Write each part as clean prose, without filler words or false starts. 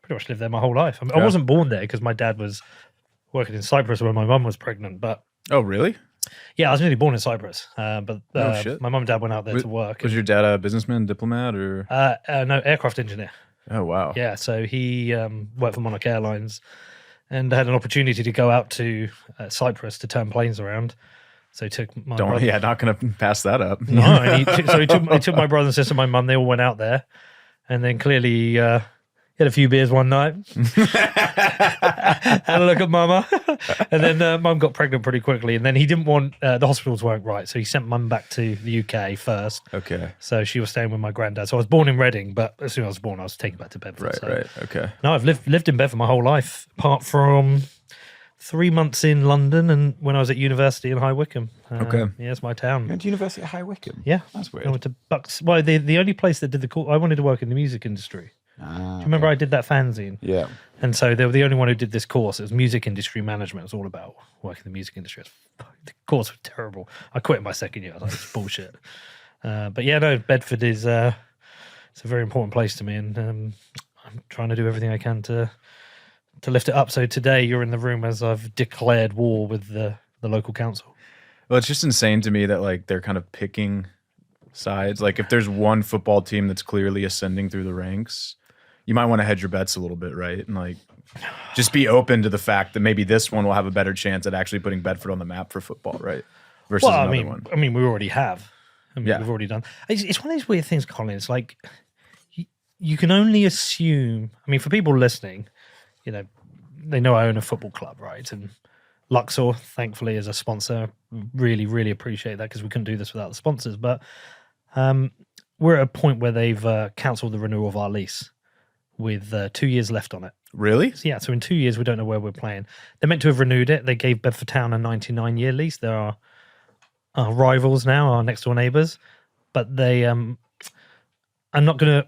Pretty much lived there my whole life. I mean, I wasn't born there because my dad was working in Cyprus when my mum was pregnant. But oh, really? Yeah, I was nearly born in Cyprus. But shit. my mum and dad went out there to work. Was your dad a businessman, diplomat, or? No, aircraft engineer. Oh, wow. Yeah, so he worked for Monarch Airlines and had an opportunity to go out to Cyprus to turn planes around. So he took my brother. Yeah, not going to pass that up. No, and he took my brother and sister, my mum. They all went out there, and then clearly he had a few beers one night. Had a look at mama, and then mum got pregnant pretty quickly. And then he didn't want the hospitals weren't right, so he sent mum back to the UK first. Okay. So she was staying with my granddad. So I was born in Reading, but as soon as I was born, I was taken back to Bedford. Right. Okay. No, I've lived in Bedford my whole life, apart from 3 months in London and when I was at university in High Wycombe. Okay. Yeah, it's my town. You went to university at High Wycombe? Yeah. That's weird. I went to Bucks. Well, the only place that did the course, I wanted to work in the music industry. Do you remember I did that fanzine? Yeah. And so they were the only one who did this course. It was music industry management. It was all about working in the music industry. The course was terrible. I quit in my second year. I was like, it's bullshit. But yeah, no, Bedford is it's a very important place to me, and I'm trying to do everything I can to lift it up. So today you're in the room as I've declared war with the local council. Well, it's just insane to me that like they're kind of picking sides. Like if there's one football team that's clearly ascending through the ranks, you might want to hedge your bets a little bit, right? And like just be open to the fact that maybe this one will have a better chance at actually putting Bedford on the map for football, right? Versus another one. I mean, we already have. Yeah. We've already done. It's one of those weird things, Colin. It's like you can only assume. I mean, for people listening, you know, they know I own a football club, right? And Luxor, thankfully, is a sponsor. Really, really appreciate that because we couldn't do this without the sponsors. But we're at a point where they've cancelled the renewal of our lease with 2 years left on it. Really? So, yeah, so in 2 years, we don't know where we're playing. They're meant to have renewed it. They gave Bedford Town a 99-year lease. There are our rivals now, our next door neighbours, but they. I'm not gonna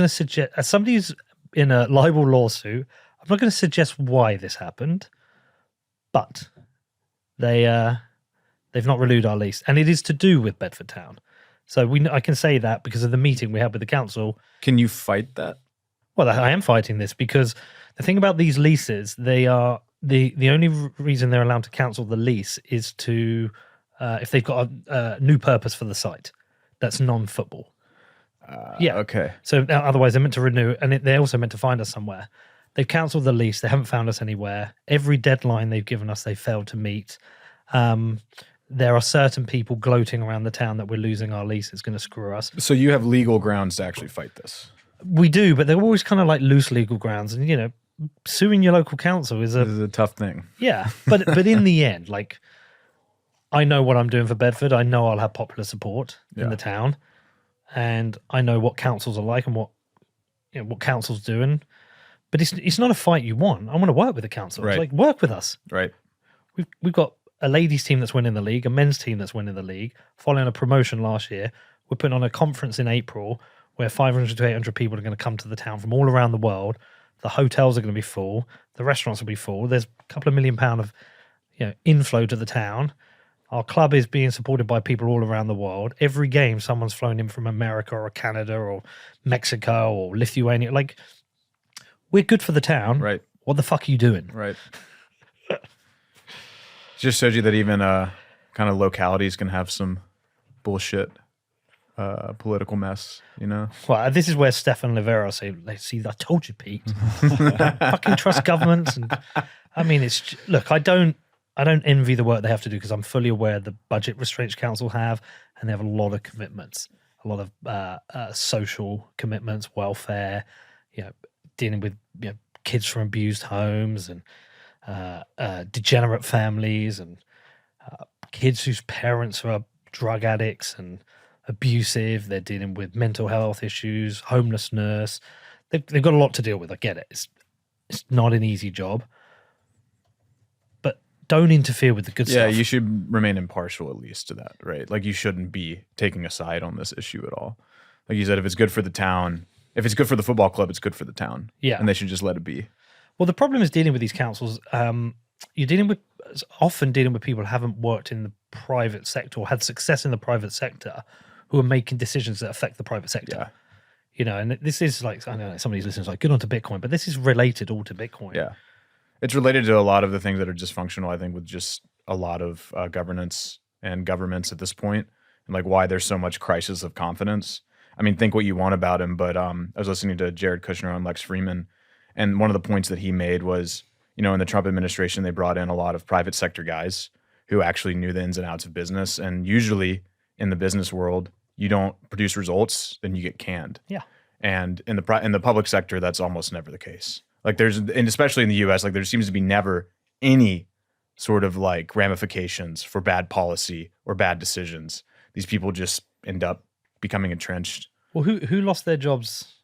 suggest, as somebody who's in a libel lawsuit, I'm not going to suggest why this happened, but they've not renewed our lease, and it is to do with Bedford Town. So I can say that because of the meeting we had with the council. Can you fight that? Well, I am fighting this because the thing about these leases, they are the only reason they're allowed to cancel the lease is to if they've got a new purpose for the site that's non-football. Yeah. Okay. So otherwise they're meant to renew, and they're also meant to find us somewhere. They've cancelled the lease. They haven't found us anywhere. Every deadline they've given us, they failed to meet. There are certain people gloating around the town that we're losing our lease. It's going to screw us. So you have legal grounds to actually fight this? We do, but they're always kind of like loose legal grounds. And, you know, suing your local council is a tough thing. Yeah. But in the end, like, I know what I'm doing for Bedford. I know I'll have popular support in the town. And I know what councils are like and what council's doing. But it's not a fight you want. I want to work with the council. Right. It's like, work with us. Right. We've got a ladies team that's winning the league, a men's team that's winning the league, following a promotion last year. We're putting on a conference in April where 500 to 800 people are going to come to the town from all around the world. The hotels are going to be full. The restaurants will be full. There's a couple of £1 million of inflow to the town. Our club is being supported by people all around the world. Every game, someone's flown in from America or Canada or Mexico or Lithuania. Like, we're good for the town. Right. What the fuck are you doing? Right. Just showed you that even kind of localities can have some bullshit political mess, you know? Well, this is where Stefan Livera say, see, I told you, Pete. Fucking trust governments. And I mean, look, I don't envy the work they have to do because I'm fully aware the budget restraints council have, and they have a lot of commitments, a lot of social commitments, welfare, dealing with kids from abused homes and degenerate families and kids whose parents are drug addicts and abusive. They're dealing with mental health issues, homelessness. They've got a lot to deal with. I get it. It's not an easy job. But don't interfere with the good stuff. Yeah, you should remain impartial at least to that, right? Like you shouldn't be taking a side on this issue at all. Like you said, if it's good for the town, if it's good for the football club, it's good for the town. Yeah. And they should just let it be. Well, the problem is dealing with these councils. You're often dealing with people who haven't worked in the private sector or had success in the private sector who are making decisions that affect the private sector. Yeah. You know, and this is like, I know somebody's listening like, get onto Bitcoin, but this is related all to Bitcoin. Yeah. It's related to a lot of the things that are dysfunctional, I think, with just a lot of governance and governments at this point, and like why there's so much crisis of confidence. I mean, think what you want about him, but I was listening to Jared Kushner on Lex Fridman, and one of the points that he made was, you know, in the Trump administration, they brought in a lot of private sector guys who actually knew the ins and outs of business. And usually in the business world, you don't produce results, then you get canned. Yeah. And in the public sector, that's almost never the case. Like and especially in the US, like there seems to be never any sort of like ramifications for bad policy or bad decisions. These people just end up becoming entrenched. Well, who lost their jobs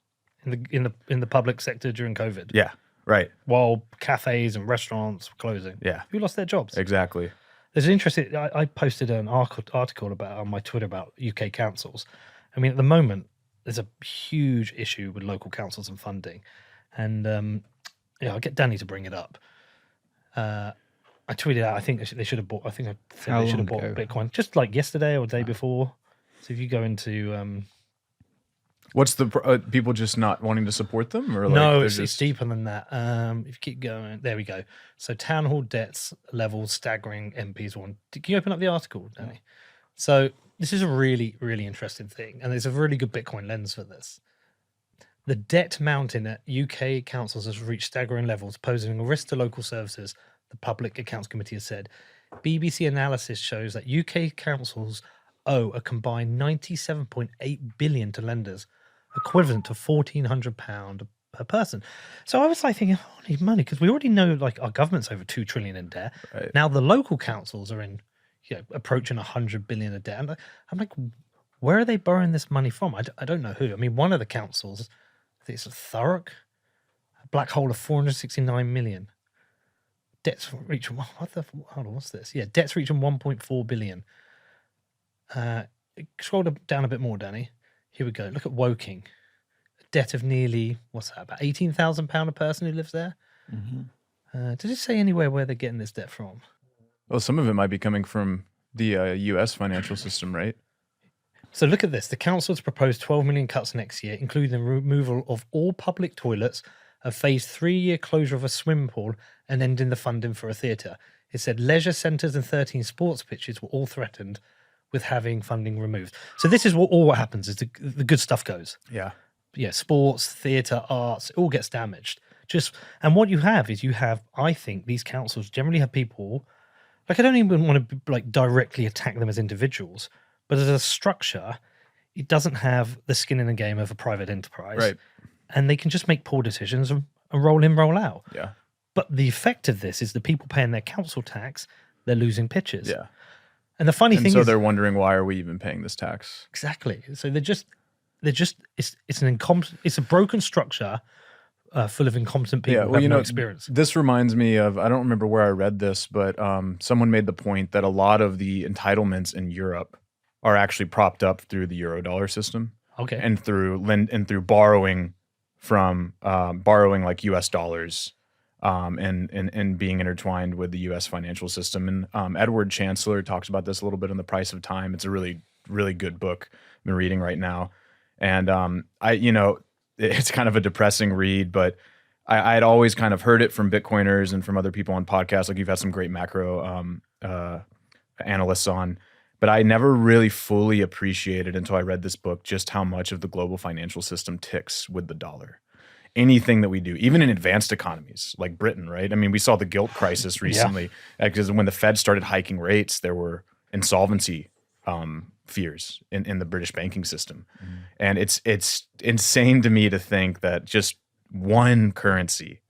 in the public sector during COVID? Yeah, right. While cafes and restaurants were closing. Yeah. Who lost their jobs? Exactly. There's an interesting, I posted an article about on my Twitter about UK councils. I mean, at the moment, there's a huge issue with local councils and funding. And I'll get Danny to bring it up. I tweeted out, I think they should have bought, I think I said they should have bought Bitcoin just like yesterday or the day before. So if you go into... what's the people just not wanting to support them? Or like no, it's deeper than that. If you keep going, there we go. So town hall debts levels staggering MPs one. Can you open up the article, Danny? So this is a really, really interesting thing. And there's a really good Bitcoin lens for this. The debt mountain at UK councils has reached staggering levels, posing a risk to local services, the Public Accounts Committee has said. BBC analysis shows that UK councils owe a combined £97.8 billion to lenders, equivalent to £1,400 per person. So I was like thinking, oh, I need money, because we already know like our government's over $2 trillion in debt. Right. Now the local councils are in, approaching $100 billion of debt. And I'm like, where are they borrowing this money from? I don't know who. I mean, one of the councils, I think it's Thurrock, a black hole of 469 million. Debts reaching, hold on, what's this? Yeah, debts reaching 1.4 billion. Scroll down a bit more, Danny. Here we go. Look at Woking. A debt of nearly, what's that, about £18,000 a person who lives there? Mm-hmm. Did it say anywhere where they're getting this debt from? Well, some of it might be coming from the US financial system, right? So look at this. The council has proposed 12 million cuts next year, including the removal of all public toilets, a phased 3-year closure of a swimming pool, and ending the funding for a theatre. It said leisure centres and 13 sports pitches were all threatened with having funding removed. So this is what happens is the good stuff goes. Yeah. Yeah, sports, theatre, arts, it all gets damaged. And what you have is I think these councils generally have people, like I don't even want to like directly attack them as individuals, but as a structure, it doesn't have the skin in the game of a private enterprise. Right. And they can just make poor decisions and roll in, roll out. Yeah. But the effect of this is the people paying their council tax, they're losing pitches. Yeah. And the funny thing is, so they're wondering, why are we even paying this tax? Exactly. So it's a broken structure full of incompetent people who have no experience. This reminds me of, I don't remember where I read this, but someone made the point that a lot of the entitlements in Europe are actually propped up through the Eurodollar system. Okay. And through borrowing from borrowing like US dollars and being intertwined with the US financial system. And Edward Chancellor talks about this a little bit in The Price of Time. It's a really, really good book I've been reading right now. And it's kind of a depressing read, but I had always kind of heard it from Bitcoiners and from other people on podcasts. Like you've had some great macro analysts on, but I never really fully appreciated until I read this book just how much of the global financial system ticks with the dollar. Anything that we do, even in advanced economies like Britain, right? I mean, we saw the gilt crisis recently because when the Fed started hiking rates, there were insolvency fears in the British banking system. Mm. And it's insane to me to think that just one currency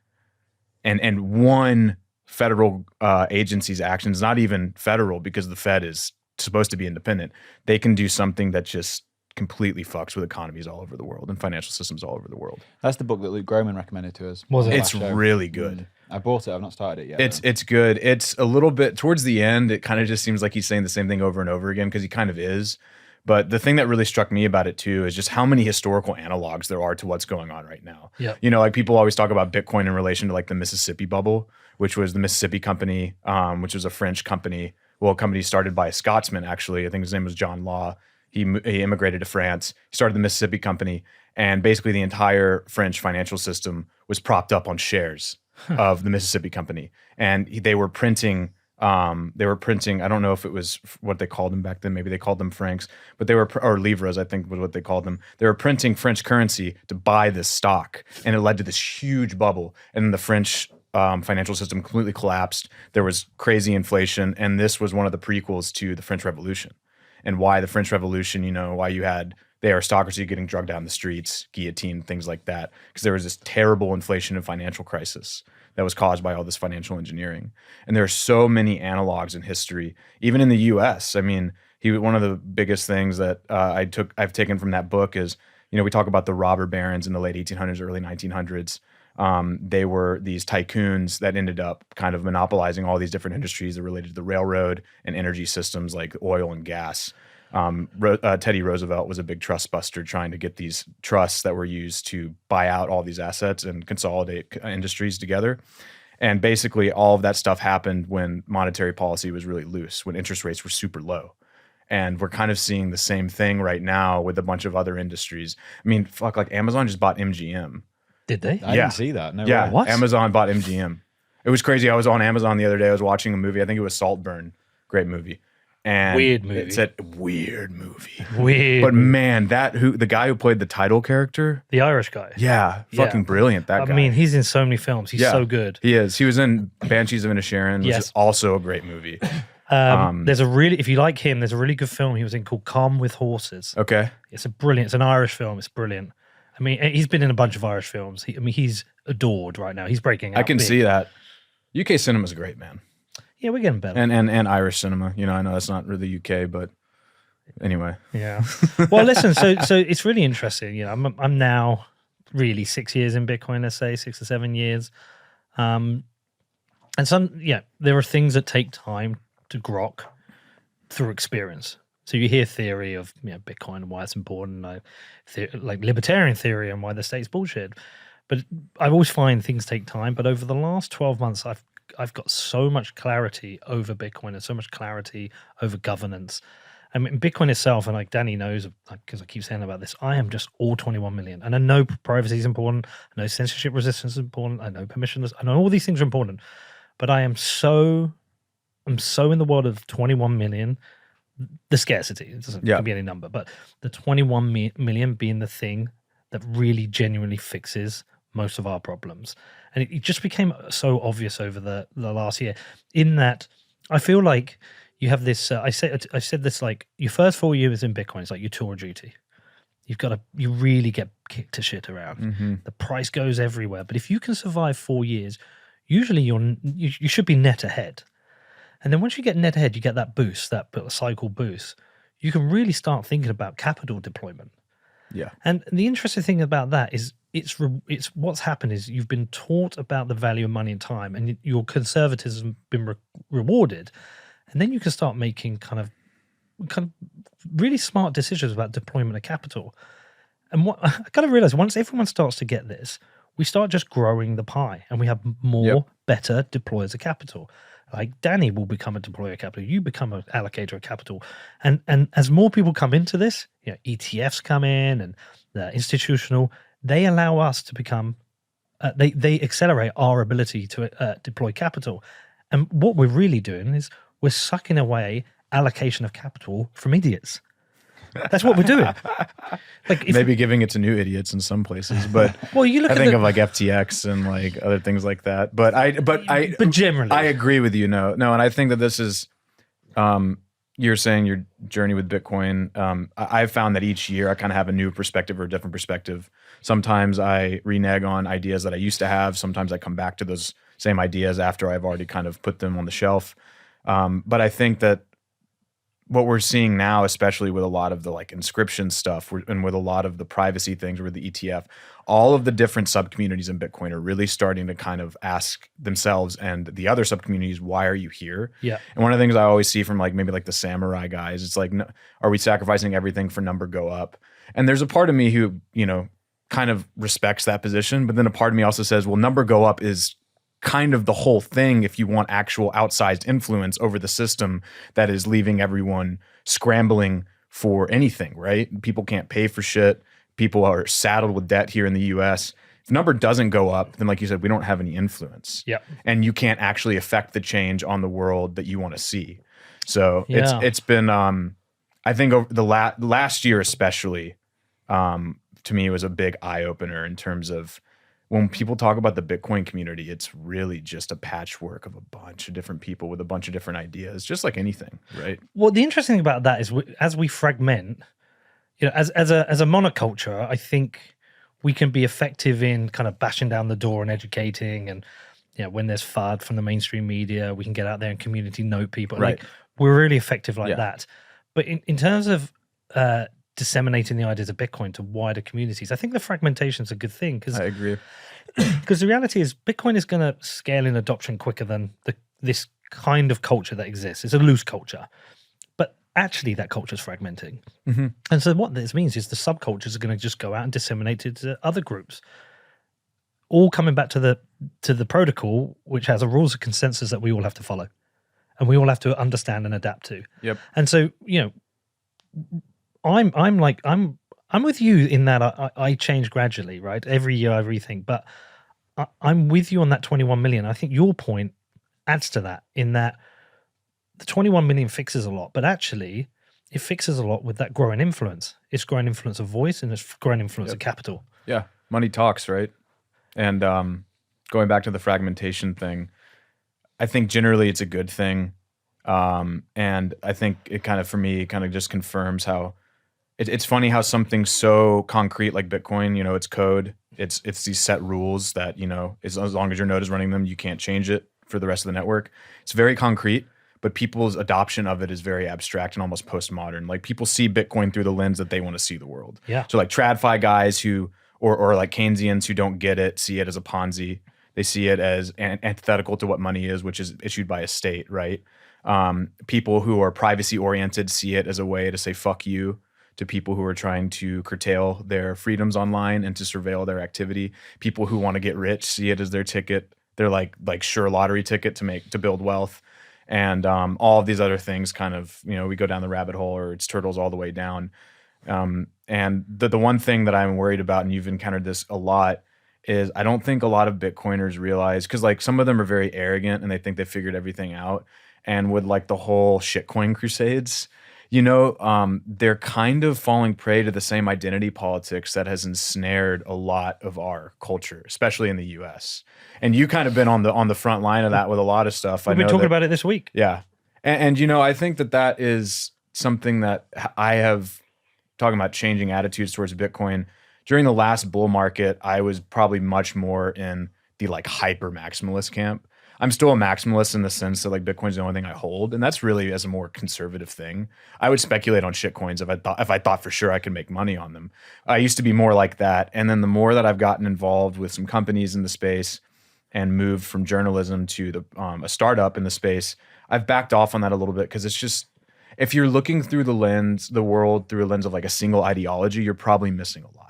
and one federal agency's actions, not even federal because the Fed is supposed to be independent, they can do something that just completely fucks with economies all over the world and financial systems all over the world. That's the book that Luke Groman recommended to us. Was it? It's really good. I bought it. I've not started it yet. It's good. It's a little bit towards the end. It kind of just seems like he's saying the same thing over and over again because he kind of is. But the thing that really struck me about it too is just how many historical analogs there are to what's going on right now. Yeah. You know, like people always talk about Bitcoin in relation to like the Mississippi bubble, which was the Mississippi Company, which was a French company. Well, a company started by a Scotsman, actually. I think his name was John Law. He immigrated to France. He started the Mississippi Company, and basically the entire French financial system was propped up on shares of the Mississippi Company. And they were printing. I don't know if it was what they called them back then. Maybe they called them francs, but they were, or livres, I think was what they called them. They were printing French currency to buy this stock, and it led to this huge bubble. And the French financial system completely collapsed. There was crazy inflation, and this was one of the prequels to the French Revolution. And why the French Revolution, why you had the aristocracy getting drugged down the streets, guillotine, things like that, because there was this terrible inflation and financial crisis that was caused by all this financial engineering. And there are so many analogs in history, even in the U.S. I mean, one of the biggest things that I've taken from that book is, we talk about the robber barons in the late 1800s, early 1900s. They were these tycoons that ended up kind of monopolizing all these different industries that related to the railroad and energy systems like oil and gas. Teddy Roosevelt was a big trust buster, trying to get these trusts that were used to buy out all these assets and consolidate industries together. And basically all of that stuff happened when monetary policy was really loose, when interest rates were super low. And we're kind of seeing the same thing right now with a bunch of other industries. I mean, like Amazon just bought MGM. Did they? I didn't see that. No Yeah, way. What? Amazon bought MGM. It was crazy. I was on Amazon the other day. I was watching a movie. I think it was Saltburn. Great movie. And Weird movie. It said weird movie. Weird. But man, the guy who played the title character, The Irish guy. yeah, fucking brilliant. That guy. I mean, he's in so many films. He's so good. He is. He was in Banshees of Inisherin, which Yes. is also a great movie. If you like him, there's a really good film he was in called Calm with Horses. Okay. It's an Irish film. It's brilliant. I mean, he's been in a bunch of Irish films. He's adored right now. He's breaking out. I can big. see that. UK cinema's great, man. Yeah, we're getting better. And Irish cinema. I know that's not really UK, but anyway. Yeah. Well, listen. So it's really interesting. I'm now really 6 years in Bitcoin. Let's say 6 or 7 years. And there are things that take time to grok through experience. So you hear theory of Bitcoin and why it's important, like libertarian theory and why the state's bullshit. But I always find things take time. But over the last 12 months, I've got so much clarity over Bitcoin and so much clarity over governance. I mean, Bitcoin itself, and like Danny knows, because I keep saying about this, I am just all 21 million. And I know privacy is important. I know censorship resistance is important. I know permissionless. I know all these things are important. But I'm so in the world of 21 million. The scarcity, it doesn't could be any number, but the 21 million being the thing that really genuinely fixes most of our problems. And it just became so obvious over the last year, in that I feel like you have this, I said this, like your first 4 years in Bitcoin is like your tour of duty. You really get kicked to shit around. Mm-hmm. The price goes everywhere. But if you can survive 4 years, usually you should be net ahead. And then once you get net ahead, you get that boost, that cycle boost. You can really start thinking about capital deployment. Yeah. And the interesting thing about that is it's what's happened is you've been taught about the value of money and time, and your conservatism has been rewarded. And then you can start making kind of really smart decisions about deployment of capital. And what I kind of realized, once everyone starts to get this, we start just growing the pie, and we have more, better deployers of capital. Like Danny will become a deployer of capital. You become an allocator of capital. And as more people come into this, ETFs come in and the institutional, they allow us to become, they accelerate our ability to deploy capital. And what we're really doing is we're sucking away allocation of capital from idiots. That's what we're doing. Like maybe giving it to new idiots in some places, but well, you look I at think of like FTX and like other things like that. But generally, I agree with you. No, and I think that this is, you're saying your journey with Bitcoin. I've found that each year I kind of have a new perspective or a different perspective. Sometimes I renege on ideas that I used to have. Sometimes I come back to those same ideas after I've already kind of put them on the shelf. But I think that what we're seeing now, especially with a lot of the like inscription stuff and with a lot of the privacy things with the ETF, all of the different subcommunities in Bitcoin are really starting to kind of ask themselves and the other subcommunities, why are you here? Yeah. And one of the things I always see from like maybe like the samurai guys, it's like, are we sacrificing everything for number go up? And there's a part of me who, kind of respects that position. But then a part of me also says, well, number go up is kind of the whole thing if you want actual outsized influence over the system that is leaving everyone scrambling for anything, right? People can't pay for shit. People are saddled with debt here in the US. If the number doesn't go up, then like you said, we don't have any influence. Yeah. And you can't actually affect the change on the world that you want to see. So Yeah. it's been I think over the last year especially, to me, it was a big eye opener in terms of when people talk about the Bitcoin community, it's really just a patchwork of a bunch of different people with a bunch of different ideas, just like anything, right? Well, the interesting thing about that is as we fragment, as a monoculture, I think we can be effective in kind of bashing down the door and educating, and when there's FUD from the mainstream media, we can get out there and community note people. Right. Like we're really effective like that. But in terms of disseminating the ideas of Bitcoin to wider communities, I think the fragmentation is a good thing. I agree. Because the reality is Bitcoin is going to scale in adoption quicker than this kind of culture that exists. It's a loose culture. But actually that culture is fragmenting. Mm-hmm. And so what this means is the subcultures are going to just go out and disseminate it to other groups. All coming back to the protocol, which has a rules of consensus that we all have to follow. And we all have to understand and adapt to. Yep. And so, I'm with you in that I change gradually, right? Every year I rethink, but I'm with you on that 21 million. I think your point adds to that in that the 21 million fixes a lot, but actually it fixes a lot with that growing influence. It's growing influence of voice and it's growing influence of capital. Yeah. Money talks, right? And going back to the fragmentation thing, I think generally it's a good thing. And I think it kind of, for me, kind of just confirms how it's funny how something so concrete like Bitcoin, it's code, it's these set rules that, as long as your node is running them, you can't change it for the rest of the network. It's very concrete, but people's adoption of it is very abstract and almost postmodern. Like people see Bitcoin through the lens that they want to see the world. Yeah. So like TradFi guys who, or like Keynesians who don't get it, see it as a Ponzi. They see it as antithetical to what money is, which is issued by a state, right? People who are privacy oriented see it as a way to say fuck you to people who are trying to curtail their freedoms online and to surveil their activity. People who want to get rich see it as their ticket, their like sure lottery ticket to build wealth. And all of these other things kind of, we go down the rabbit hole, or it's turtles all the way down. And the one thing that I'm worried about, and you've encountered this a lot, is I don't think a lot of Bitcoiners realize, because like some of them are very arrogant and they think they figured everything out. And with like the whole shitcoin crusades, they're kind of falling prey to the same identity politics that has ensnared a lot of our culture, especially in the US. And you kind of been on the front line of that with a lot of stuff. We've been talking about it this week. Yeah. And I think that is something that I have talking about changing attitudes towards Bitcoin. During the last bull market, I was probably much more in the like hyper maximalist camp. I'm still a maximalist in the sense that like Bitcoin's the only thing I hold, and that's really as a more conservative thing. I would speculate on shitcoins if I thought for sure I could make money on them. I used to be more like that, and then the more that I've gotten involved with some companies in the space and moved from journalism to a startup in the space, I've backed off on that a little bit, because it's just, if you're looking through the world through a lens of like a single ideology, you're probably missing a lot.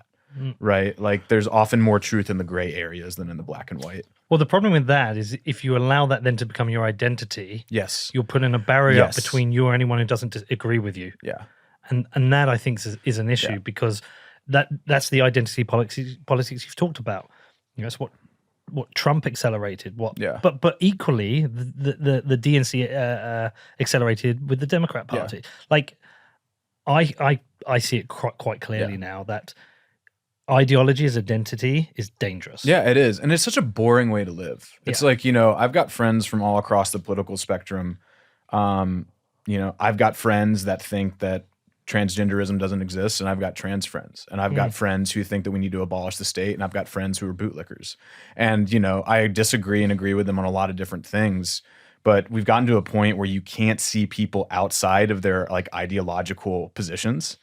Right? Like there's often more truth in the gray areas than in the black and white. Well, the problem with that is if you allow that then to become your identity, yes, you're putting a barrier up between you or anyone who doesn't agree with you. Yeah. And that I think is an issue, because that's the identity politics you've talked about. That's what Trump accelerated. But equally the DNC accelerated with the Democrat Party. Yeah. Like I see it quite clearly now that ideology as identity is dangerous. Yeah, it is. And it's such a boring way to live. It's like, I've got friends from all across the political spectrum. I've got friends that think that transgenderism doesn't exist, and I've got trans friends. And I've got friends who think that we need to abolish the state, and I've got friends who are bootlickers. And, I disagree and agree with them on a lot of different things. But we've gotten to a point where you can't see people outside of their like ideological positions.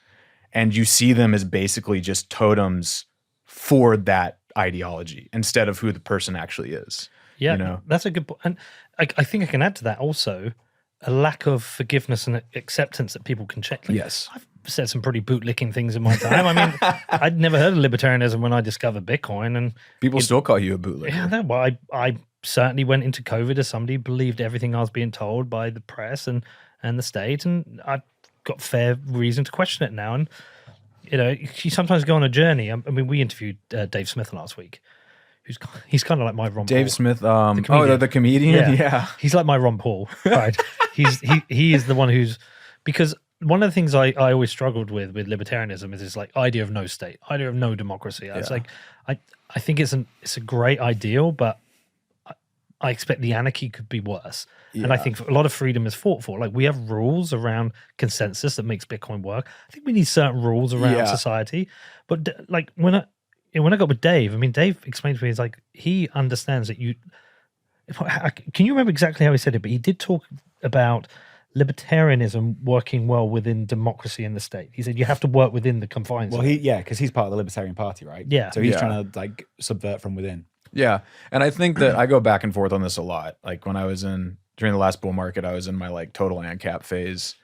And you see them as basically just totems for that ideology instead of who the person actually is. Yeah, that's a good point. And I think I can add to that also a lack of forgiveness and acceptance that people can check. Like, yes. I've said some pretty bootlicking things in my time. I mean, I'd never heard of libertarianism when I discovered Bitcoin. And people still call you a bootlicker. Yeah, well, I certainly went into COVID as somebody who believed everything I was being told by the press and the state. And got fair reason to question it now. And you sometimes go on a journey. I mean, we interviewed Dave Smith last week. He's kind of like my Ron Dave Paul. Smith, comedian. the comedian, yeah. He's like my Ron Paul, right? he is the one who's, because one of the things I always struggled with libertarianism is this like idea of no state, idea of no democracy. It's like I think it's a great ideal, but I expect the anarchy could be worse. Yeah. And I think a lot of freedom is fought for. Like we have rules around consensus that makes Bitcoin work. I think we need certain rules around society. But like when I got with Dave, I mean, Dave explained to me, he's like, he understands that can you remember exactly how he said it? But he did talk about libertarianism working well within democracy in the state. He said you have to work within the confines. Well, because he's part of the Libertarian Party, right? Yeah. So he's trying to like subvert from within. Yeah. And I think that I go back and forth on this a lot. Like when I was during the last bull market, I was in my like total ANCAP phase.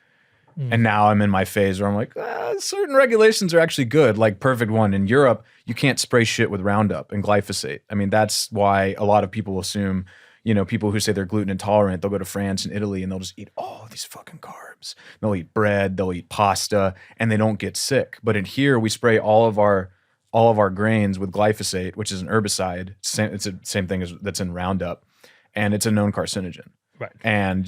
And now I'm in my phase where I'm like, certain regulations are actually good. Like perfect one. In Europe, you can't spray shit with Roundup and glyphosate. I mean, that's why a lot of people assume, people who say they're gluten intolerant, they'll go to France and Italy and they'll just eat all these fucking carbs. They'll eat bread, they'll eat pasta, and they don't get sick. But in here, we spray all of our grains with glyphosate, which is an herbicide. It's the same thing that's in Roundup, and it's a known carcinogen. Right. And,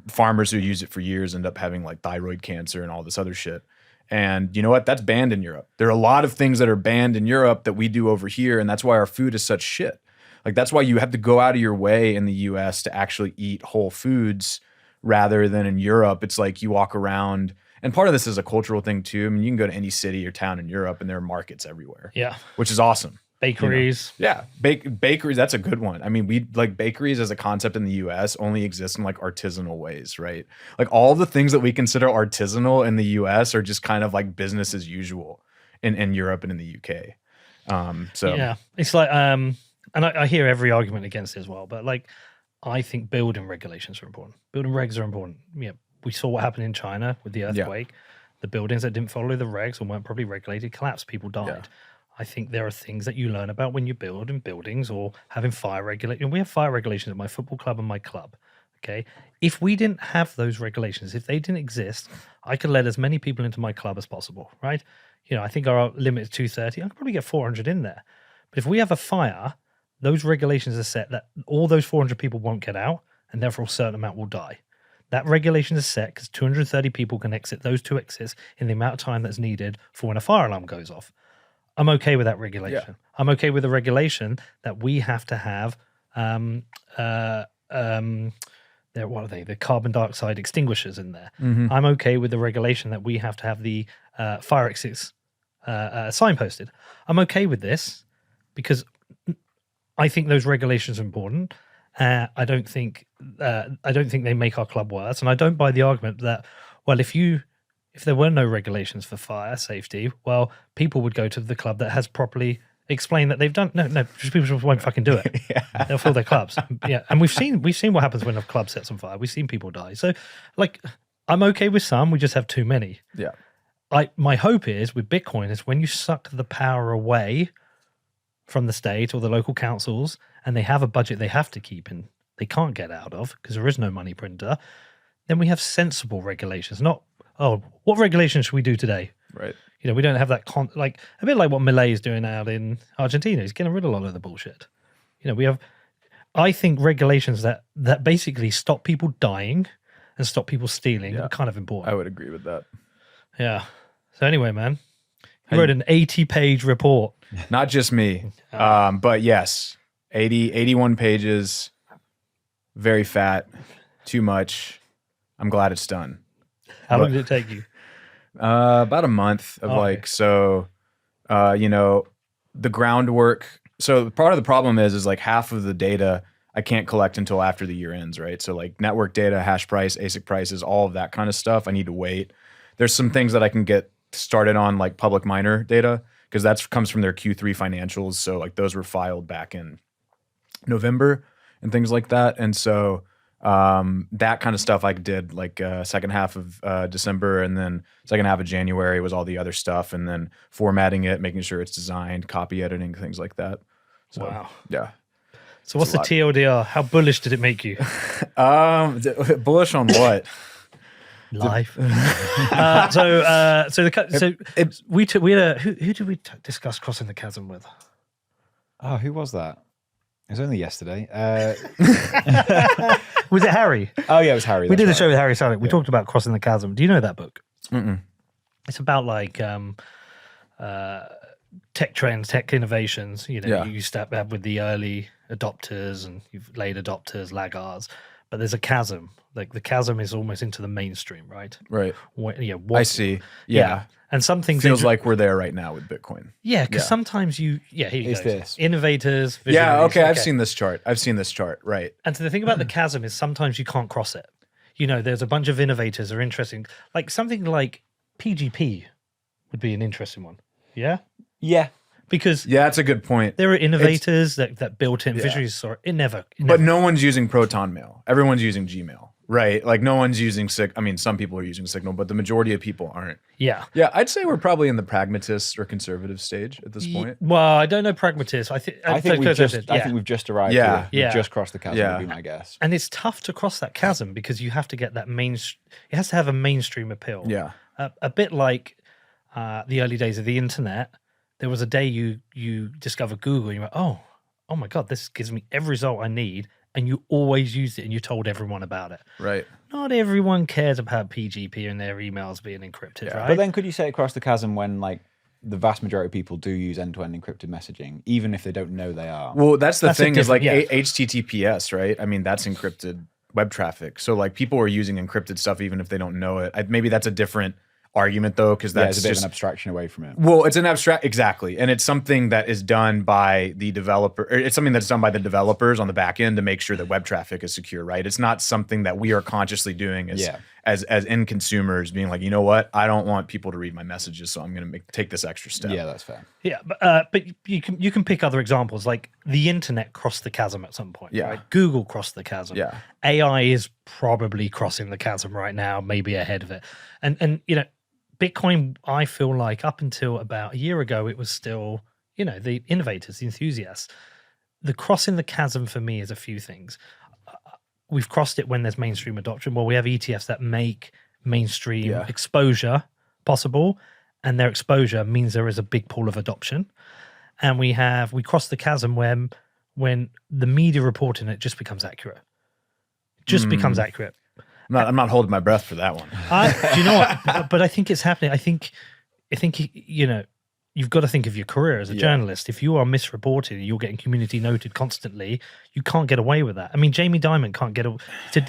farmers who use it for years end up having like thyroid cancer and all this other shit. And you know what? That's banned in Europe. There are a lot of things that are banned in Europe that we do over here. And that's why our food is such shit. Like that's why you have to go out of your way in the US to actually eat whole foods rather than in Europe. It's like you walk around, and part of this is a cultural thing too. I mean, you can go to any city or town in Europe and there are markets everywhere. Yeah. Which is awesome. Bakeries. Yeah. Bakeries, that's a good one. I mean, we like bakeries as a concept in the US only exist in like artisanal ways, right? Like all the things that we consider artisanal in the US are just kind of like business as usual in Europe and in the UK. So yeah, it's like, and I hear every argument against it as well, but like, I think building regulations are important. Building regs are important. Yeah. We saw what happened in China with the earthquake. Yeah. The buildings that didn't follow the regs or weren't properly regulated collapsed. People died. Yeah. I think there are things that you learn about when you build in buildings or having fire regulation. We have fire regulations at my football club and my club. Okay. If we didn't have those regulations, if they didn't exist, I could let as many people into my club as possible, right? I think our limit is 230. I could probably get 400 in there. But if we have a fire, those regulations are set that all those 400 people won't get out, and therefore a certain amount will die. That regulation is set because 230 people can exit those two exits in the amount of time that's needed for when a fire alarm goes off. I'm okay with that regulation. Yeah. I'm okay with the regulation that we have to have what are they? The carbon dioxide extinguishers in there. Mm-hmm. I'm okay with the regulation that we have to have the fire exits signposted. I'm okay with this because I think those regulations are important. I don't think they make our club worse, and I don't buy the argument that, well, if there were no regulations for fire safety, well, people would go to the club that has properly explained that they've done. No, people just won't fucking do it. Yeah. They'll fill their clubs. Yeah, and we've seen what happens when a club sets on fire. We've seen people die. So, like, I'm okay with some. We just have too many. Yeah. My hope is with Bitcoin is when you suck the power away from the state or the local councils, and they have a budget they have to keep and they can't get out of because there is no money printer, then we have sensible regulations, not, what regulations should we do today? Right. We don't have that, like a bit like what Milei is doing out in Argentina. He's getting rid of a lot of the bullshit. We have, I think, regulations that basically stop people dying and stop people stealing are kind of important. I would agree with that. Yeah. So anyway, man, you wrote an 80-page report. Not just me, but yes, 81 pages, very fat, too much. I'm glad it's done. How long did it take you? About a month of the groundwork. So part of the problem is like half of the data I can't collect until after the year ends, right? So like network data, hash price, ASIC prices, all of that kind of stuff, I need to wait. There's some things that I can get started on, like public miner data, because that comes from their Q3 financials. So like those were filed back in November and things like that. And so that kind of stuff I did like second half of December, and then second half of January was all the other stuff, and then formatting it, making sure it's designed, copy editing, things like that. So, wow. Yeah. So what's the TLDR? How bullish did it make you? Bullish on what? life. We had who did we discuss crossing the chasm with? Oh, who was that? It was only yesterday. Was it Harry? Oh yeah, it was Harry. We did a that's show right. with Harry Sonic. We talked about crossing the chasm. Do you know that book? Mm-mm. It's about like tech trends, tech innovations. You know, Yeah. you step up with the early adopters and you've late adopters, laggards. But there's a chasm. Like the chasm is almost into the mainstream, right? Right. What, I see. Yeah. And some things Feels like we're there right now with Bitcoin. yeah, because Yeah. sometimes here you Is go. this? Innovators, Yeah. visionaries, Okay. I've seen this chart. Right. And so the thing about the chasm is sometimes you can't cross it. You know, there's a bunch of innovators that are interesting. Like something like PGP would be an interesting one. Yeah? Yeah. Because Yeah, that's a good point. there are innovators that built it and Yeah. visually saw it. It never. But no one's using Proton Mail. Everyone's using Gmail, right? Like no one's using I mean, some people are using Signal, but the majority of people aren't. Yeah. Yeah, I'd say we're probably in the pragmatist or conservative stage at this point. Well, I don't know pragmatist. I think we've just arrived. Yeah. Here. We've Yeah. just crossed the chasm. Yeah. Would be my guess. and it's tough to cross that chasm because you have to get that it has to have a mainstream appeal. Yeah. A bit like the early days of the internet. There was a day you discover Google and you went, oh my God, this gives me every result I need. And you always used it and you told everyone about it. Right. Not everyone cares about PGP and their emails being encrypted, right? But then could you say across the chasm when like the vast majority of people do use end-to-end encrypted messaging, even if they don't know they are? Well, that's a thing is like different- yeah. HTTPS, right? I mean, that's encrypted web traffic. So like people are using encrypted stuff even if they don't know it. Maybe that's a different argument though, because Yeah, that's it's a bit just of an abstraction away from it. well, it's an abstract exactly, and it's something that is done by the developer. Or it's something that's done by the developers on the back end to make sure that web traffic is secure, right? It's not something that we are consciously doing as end consumers, being like, you know what, I don't want people to read my messages, so I'm going to take this extra step. Yeah, that's fair. Yeah, but you can pick other examples like the internet crossed the chasm at some point. Yeah. Right? Google crossed the chasm. Yeah. AI is probably crossing the chasm right now, maybe ahead of it. And you know, Bitcoin, I feel like up until about a year ago, it was still, you know, the innovators, the enthusiasts. The crossing the chasm for me is a few things. We've crossed it when there's mainstream adoption. Well, we have ETFs that make mainstream exposure possible, and their exposure means there is a big pool of adoption. And we crossed the chasm when the media reporting it just becomes accurate. Becomes accurate. I'm not holding my breath for that one. Do you know what? But I think it's happening. I think you know, you've got to think of your career as a journalist. If you are misreported and you're getting community noted constantly, you can't get away with that. I mean, Jamie Dimon can't get away.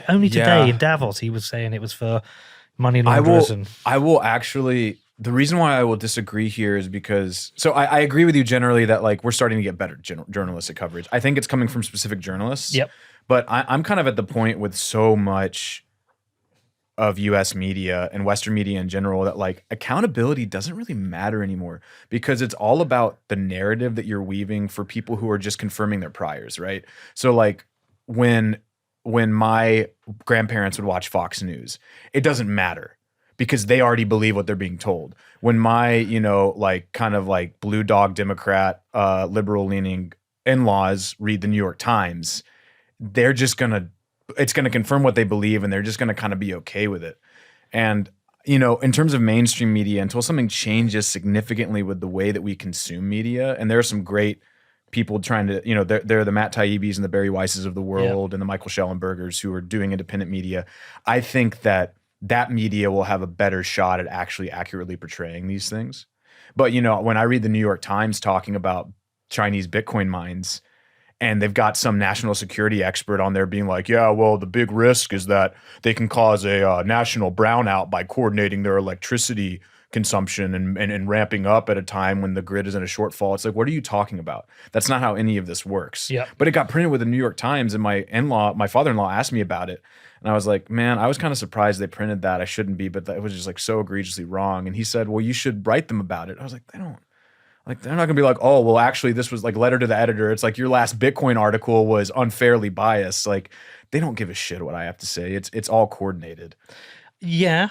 Only today in Davos, he was saying it was for money launderers. I will actually. The reason why I will disagree here is because I agree with you generally that like we're starting to get better journalistic coverage. I think it's coming from specific journalists. Yep. But I'm kind of at the point with so much of US media and Western media in general that like accountability doesn't really matter anymore because it's all about the narrative that you're weaving for people who are just confirming their priors, right? So like when my grandparents would watch Fox News, it doesn't matter because they already believe what they're being told. When my, you know, like kind of like blue dog Democrat, liberal leaning in-laws read the New York Times, they're just it's going to confirm what they believe and they're just going to kind of be okay with it. And, you know, in terms of mainstream media, until something changes significantly with the way that we consume media, and there are some great people trying to, you know, they're the Matt Taibbis and the Barry Weisses of the world and the Michael Schellenbergers who are doing independent media. I think that media will have a better shot at actually accurately portraying these things. But, you know, when I read the New York Times talking about Chinese Bitcoin mines, and they've got some national security expert on there being like, yeah, well, the big risk is that they can cause a national brownout by coordinating their electricity consumption and ramping up at a time when the grid is in a shortfall. It's like, what are you talking about? That's not how any of this works. Yeah. But it got printed with the New York Times, and my father-in-law asked me about it. And I was like, man, I was kind of surprised they printed that. I shouldn't be, but that was just like so egregiously wrong. And he said, well, you should write them about it. I was like, they're not gonna be like, oh, well, actually, this was like letter to the editor. It's like your last Bitcoin article was unfairly biased. Like they don't give a shit what I have to say. It's all coordinated. Yeah,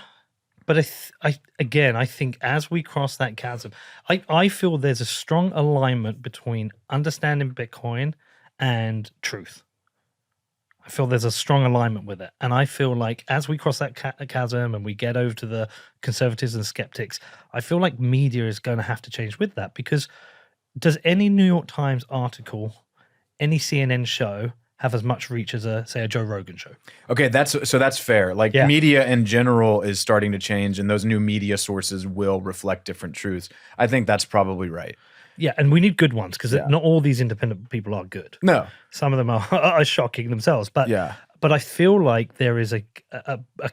but I think as we cross that chasm, I feel there's a strong alignment between understanding Bitcoin and truth. I feel there's a strong alignment with it. And I feel like as we cross that chasm and we get over to the conservatives and skeptics, I feel like media is going to have to change with that, because does any New York Times article, any CNN show have as much reach as a Joe Rogan show? Okay, that's fair. Like media in general is starting to change, and those new media sources will reflect different truths. I think that's probably right. Yeah, and we need good ones, because not all these independent people are good. No. Some of them are shocking themselves. But but I feel like there is a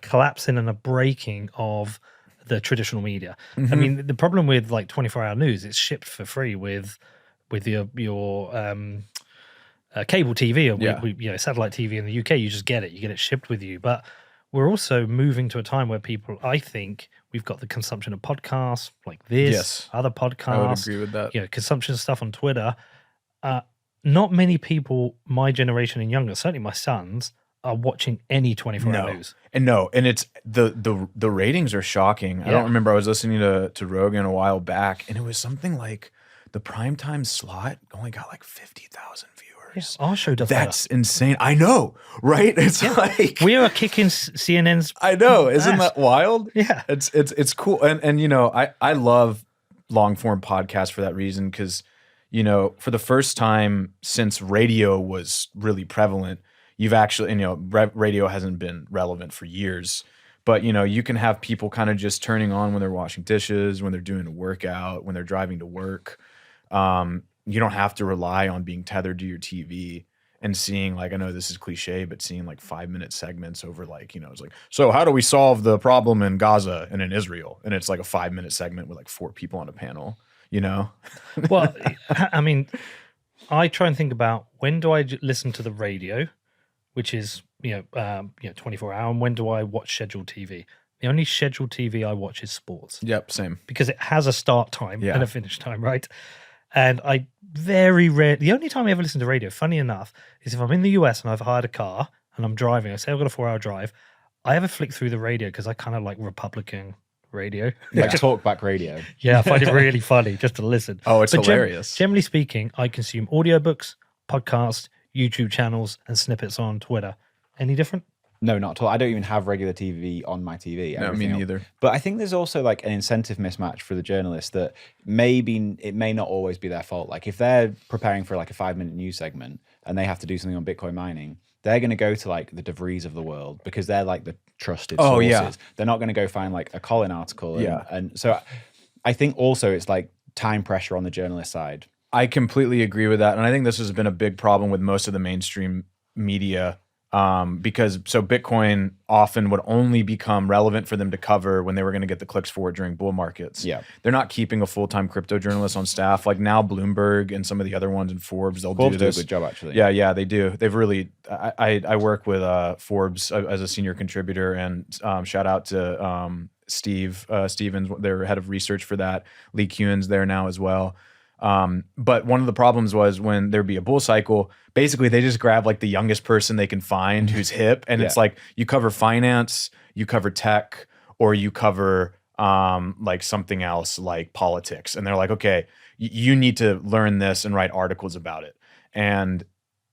collapsing and a breaking of the traditional media. I mean, the problem with like 24-hour news, it's shipped for free with your cable TV or satellite TV in the UK. You just get it shipped with you. But we're also moving to a time where people, I think, we've got the consumption of podcasts like this, other podcasts. I would agree with that. Consumption of stuff on Twitter. Not many people, my generation and younger, certainly my sons, are watching any 24-hour news. And it's the ratings are shocking. I don't remember. I was listening to Rogan a while back, and it was something like the primetime slot only got like 50,000 viewers. Our show does That's insane. I know, right? It's like we are kicking CNN's. I know, isn't that wild? Yeah, it's cool, and I love long form podcasts for that reason, because for the first time since radio was really prevalent, you've actually radio hasn't been relevant for years, but you can have people kind of just turning on when they're washing dishes, when they're doing a workout, when they're driving to work. You don't have to rely on being tethered to your TV and seeing, like, I know this is cliche, but seeing like 5-minute segments over like, it's like, so how do we solve the problem in Gaza and in Israel? And it's like a 5-minute segment with like 4 people on a panel, Well, I mean, I try and think about, when do I listen to the radio, which is, 24-hour, and when do I watch scheduled TV? The only scheduled TV I watch is sports. Yep, same. Because it has a start time and a finish time, right? And I very rarely, the only time I ever listen to radio, funny enough, is if I'm in the US and I've hired a car and I'm driving. I say I've got a 4-hour drive. I have a flick through the radio because I kind of like Republican radio. Like talkback radio. Yeah, I find it really funny just to listen. Oh, it's hilarious. Generally speaking, I consume audiobooks, podcasts, YouTube channels, and snippets on Twitter. Any different? No, not at all. I don't even have regular TV on my TV. No, me neither. But I think there's also like an incentive mismatch for the journalists that maybe it may not always be their fault. Like if they're preparing for like a 5-minute news segment and they have to do something on Bitcoin mining, they're going to go to like the DeVries of the world because they're like the trusted sources. Yeah. They're not going to go find like a Colin article. And so I think also it's like time pressure on the journalist side. I completely agree with that. And I think this has been a big problem with most of the mainstream media. Because Bitcoin often would only become relevant for them to cover when they were going to get the clicks for it during bull markets. Yeah. They're not keeping a full-time crypto journalist on staff. Like now Bloomberg and some of the other ones in Forbes, they'll do this. Do a good job, actually. Yeah, they do. They've really, I work with Forbes as a senior contributor, and shout out to Steve Stevens, their head of research for that. Lee Kuhn's there now as well. But one of the problems was when there'd be a bull cycle, basically they just grab like the youngest person they can find who's hip. And it's like, you cover finance, you cover tech, or you cover, like something else like politics. And they're like, okay, you need to learn this and write articles about it. And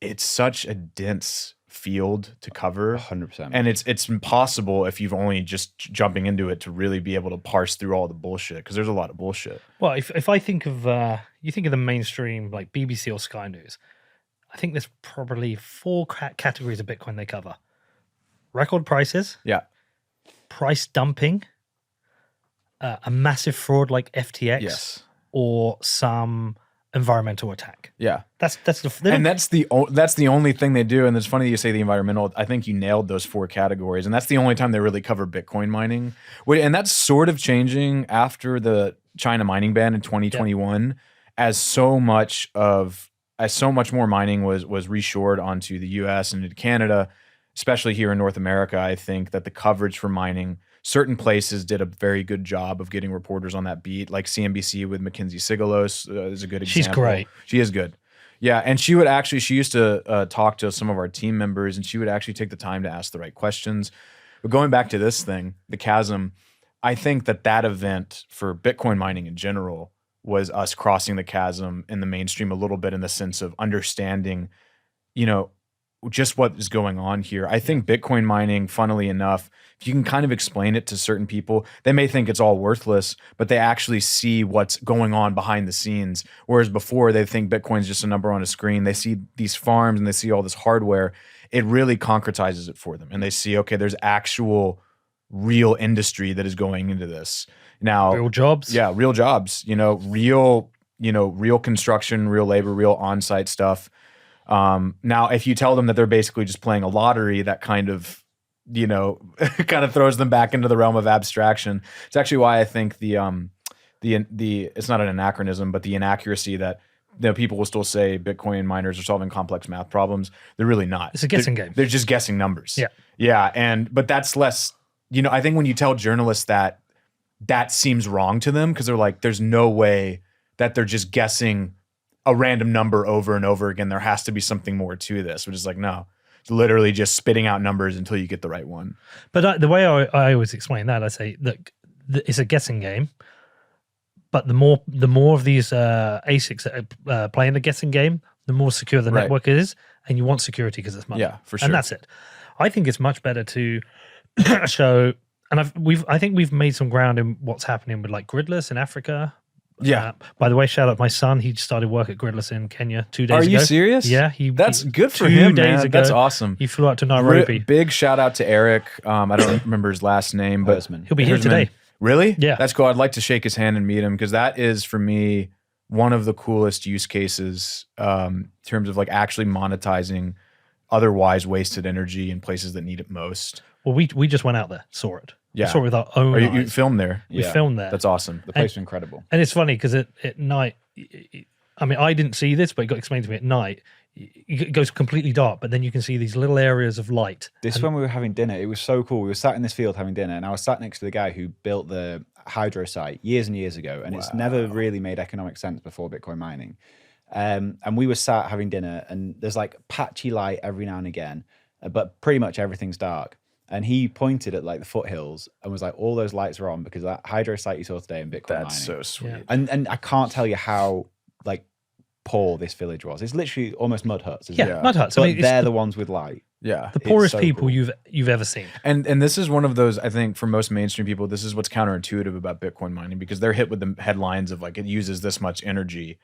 it's such a dense field to cover. 100%. And it's impossible if you've only just jumping into it to really be able to parse through all the bullshit, because there's a lot of bullshit. Well, if I think of you think of the mainstream like BBC or Sky News, I think there's probably 4 categories of Bitcoin they cover: record prices, price dumping, a massive fraud like FTX, or some environmental attack. Yeah, that's the only thing they do. And it's funny you say the environmental. I think you nailed those 4 categories, and that's the only time they really cover Bitcoin mining. And that's sort of changing after the China mining ban in 2021, as so much more mining was reshored onto the U.S. and into Canada, especially here in North America. I think that the coverage for mining, certain places did a very good job of getting reporters on that beat, like CNBC with Mackenzie Sigalos is a good example. She's great. She is good. Yeah, and she used to talk to some of our team members, and she would actually take the time to ask the right questions. But going back to this thing, the chasm, I think that event for Bitcoin mining in general was us crossing the chasm in the mainstream a little bit, in the sense of understanding, just what is going on here. I think Bitcoin mining, funnily enough, if you can kind of explain it to certain people, they may think it's all worthless, but they actually see what's going on behind the scenes. Whereas before, they think Bitcoin's just a number on a screen. They see these farms and they see all this hardware. It really concretizes it for them. And they see, okay, there's actual real industry that is going into this. Now, Real jobs. yeah, real jobs, real construction, real labor, real on-site stuff. Now, if you tell them that they're basically just playing a lottery, that kind of, kind of throws them back into the realm of abstraction. It's actually why I think the it's not an anachronism, but the inaccuracy that people will still say Bitcoin miners are solving complex math problems. They're really not. It's a guessing game. They're just guessing numbers. Yeah. Yeah. But that's less, I think when you tell journalists that seems wrong to them, because they're like, there's no way that they're just guessing a random number over and over again. There has to be something more to this, which is like, no, it's literally just spitting out numbers until you get the right one. But the way I always explain that, I say, look, it's a guessing game. But the more of these ASICs that are playing the guessing game, the more secure the network is, and you want security because it's money. Yeah, for sure. And that's it. I think it's much better to show, and I think we've made some ground in what's happening with like Gridless in Africa. Yeah. By the way, shout out my son. He started work at Gridless in Kenya 2 days ago. Are you serious? Yeah. That's good for 2 him, days man. ago, That's awesome. He flew out to Nairobi. Big shout out to Eric. I don't remember his last name, but He'll be here today. Really? Yeah. That's cool. I'd like to shake his hand and meet him, because that is, for me, one of the coolest use cases in terms of like actually monetizing otherwise wasted energy in places that need it most. Well, we just went out there, saw it. Yeah. We saw it with our own You eyes. filmed there. We filmed there. That's awesome. The place was incredible. And it's funny because at night, I mean, I didn't see this, but it got explained to me at night. It goes completely dark, but then you can see these little areas of light. This is when we were having dinner. It was so cool. We were sat in this field having dinner, and I was sat next to the guy who built the hydro site years and years ago, and it's never really made economic sense before Bitcoin mining. And we were sat having dinner, and there's like patchy light every now and again, but pretty much everything's dark. And he pointed at like the foothills and was like, all those lights are on because of that hydro site you saw today in Bitcoin mining. That's so sweet. Yeah. And I can't tell you how like poor this village was. It's literally almost mud huts. Isn't Yeah, it? mud huts. But I mean, they're the ones with light. Yeah. the poorest so people cool. you've ever seen. And this is one of those, I think, for most mainstream people, this is what's counterintuitive about Bitcoin mining, because they're hit with the headlines of like, it uses this much energy.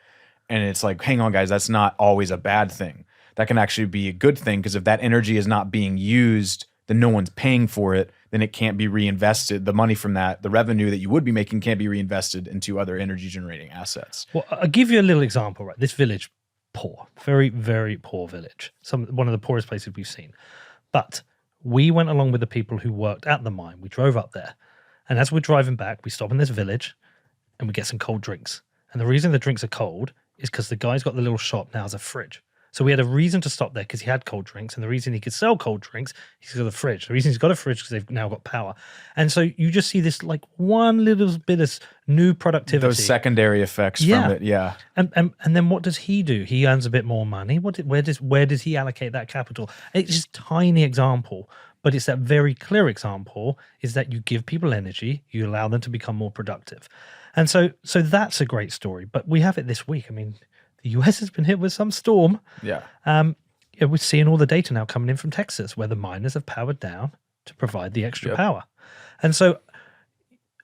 And it's like, hang on, guys, that's not always a bad thing. That can actually be a good thing, because if that energy is not being used, then no one's paying for it, then it can't be reinvested. The money from that, the revenue that you would be making, can't be reinvested into other energy generating assets. Well, I'll give you a little example, right? This village, poor, very, very poor village. One of the poorest places we've seen. But we went along with the people who worked at the mine. We drove up there. And as we're driving back, we stop in this village and we get some cold drinks. And the reason the drinks are cold is because the guy's got the little shop now as a fridge. So we had a reason to stop there because he had cold drinks, and the reason he could sell cold drinks, he's got a fridge. The reason he's got a fridge because they've now got power. And so you just see this like one little bit of new productivity. Those secondary effects from it, yeah. And then what does he do? He earns a bit more money. Where does he allocate that capital? It's just a tiny example, but it's that very clear example is that you give people energy, you allow them to become more productive. And so that's a great story. But we have it this week. I mean, the US has been hit with some storm. Yeah. We're seeing all the data now coming in from Texas where the miners have powered down to provide the extra power. And so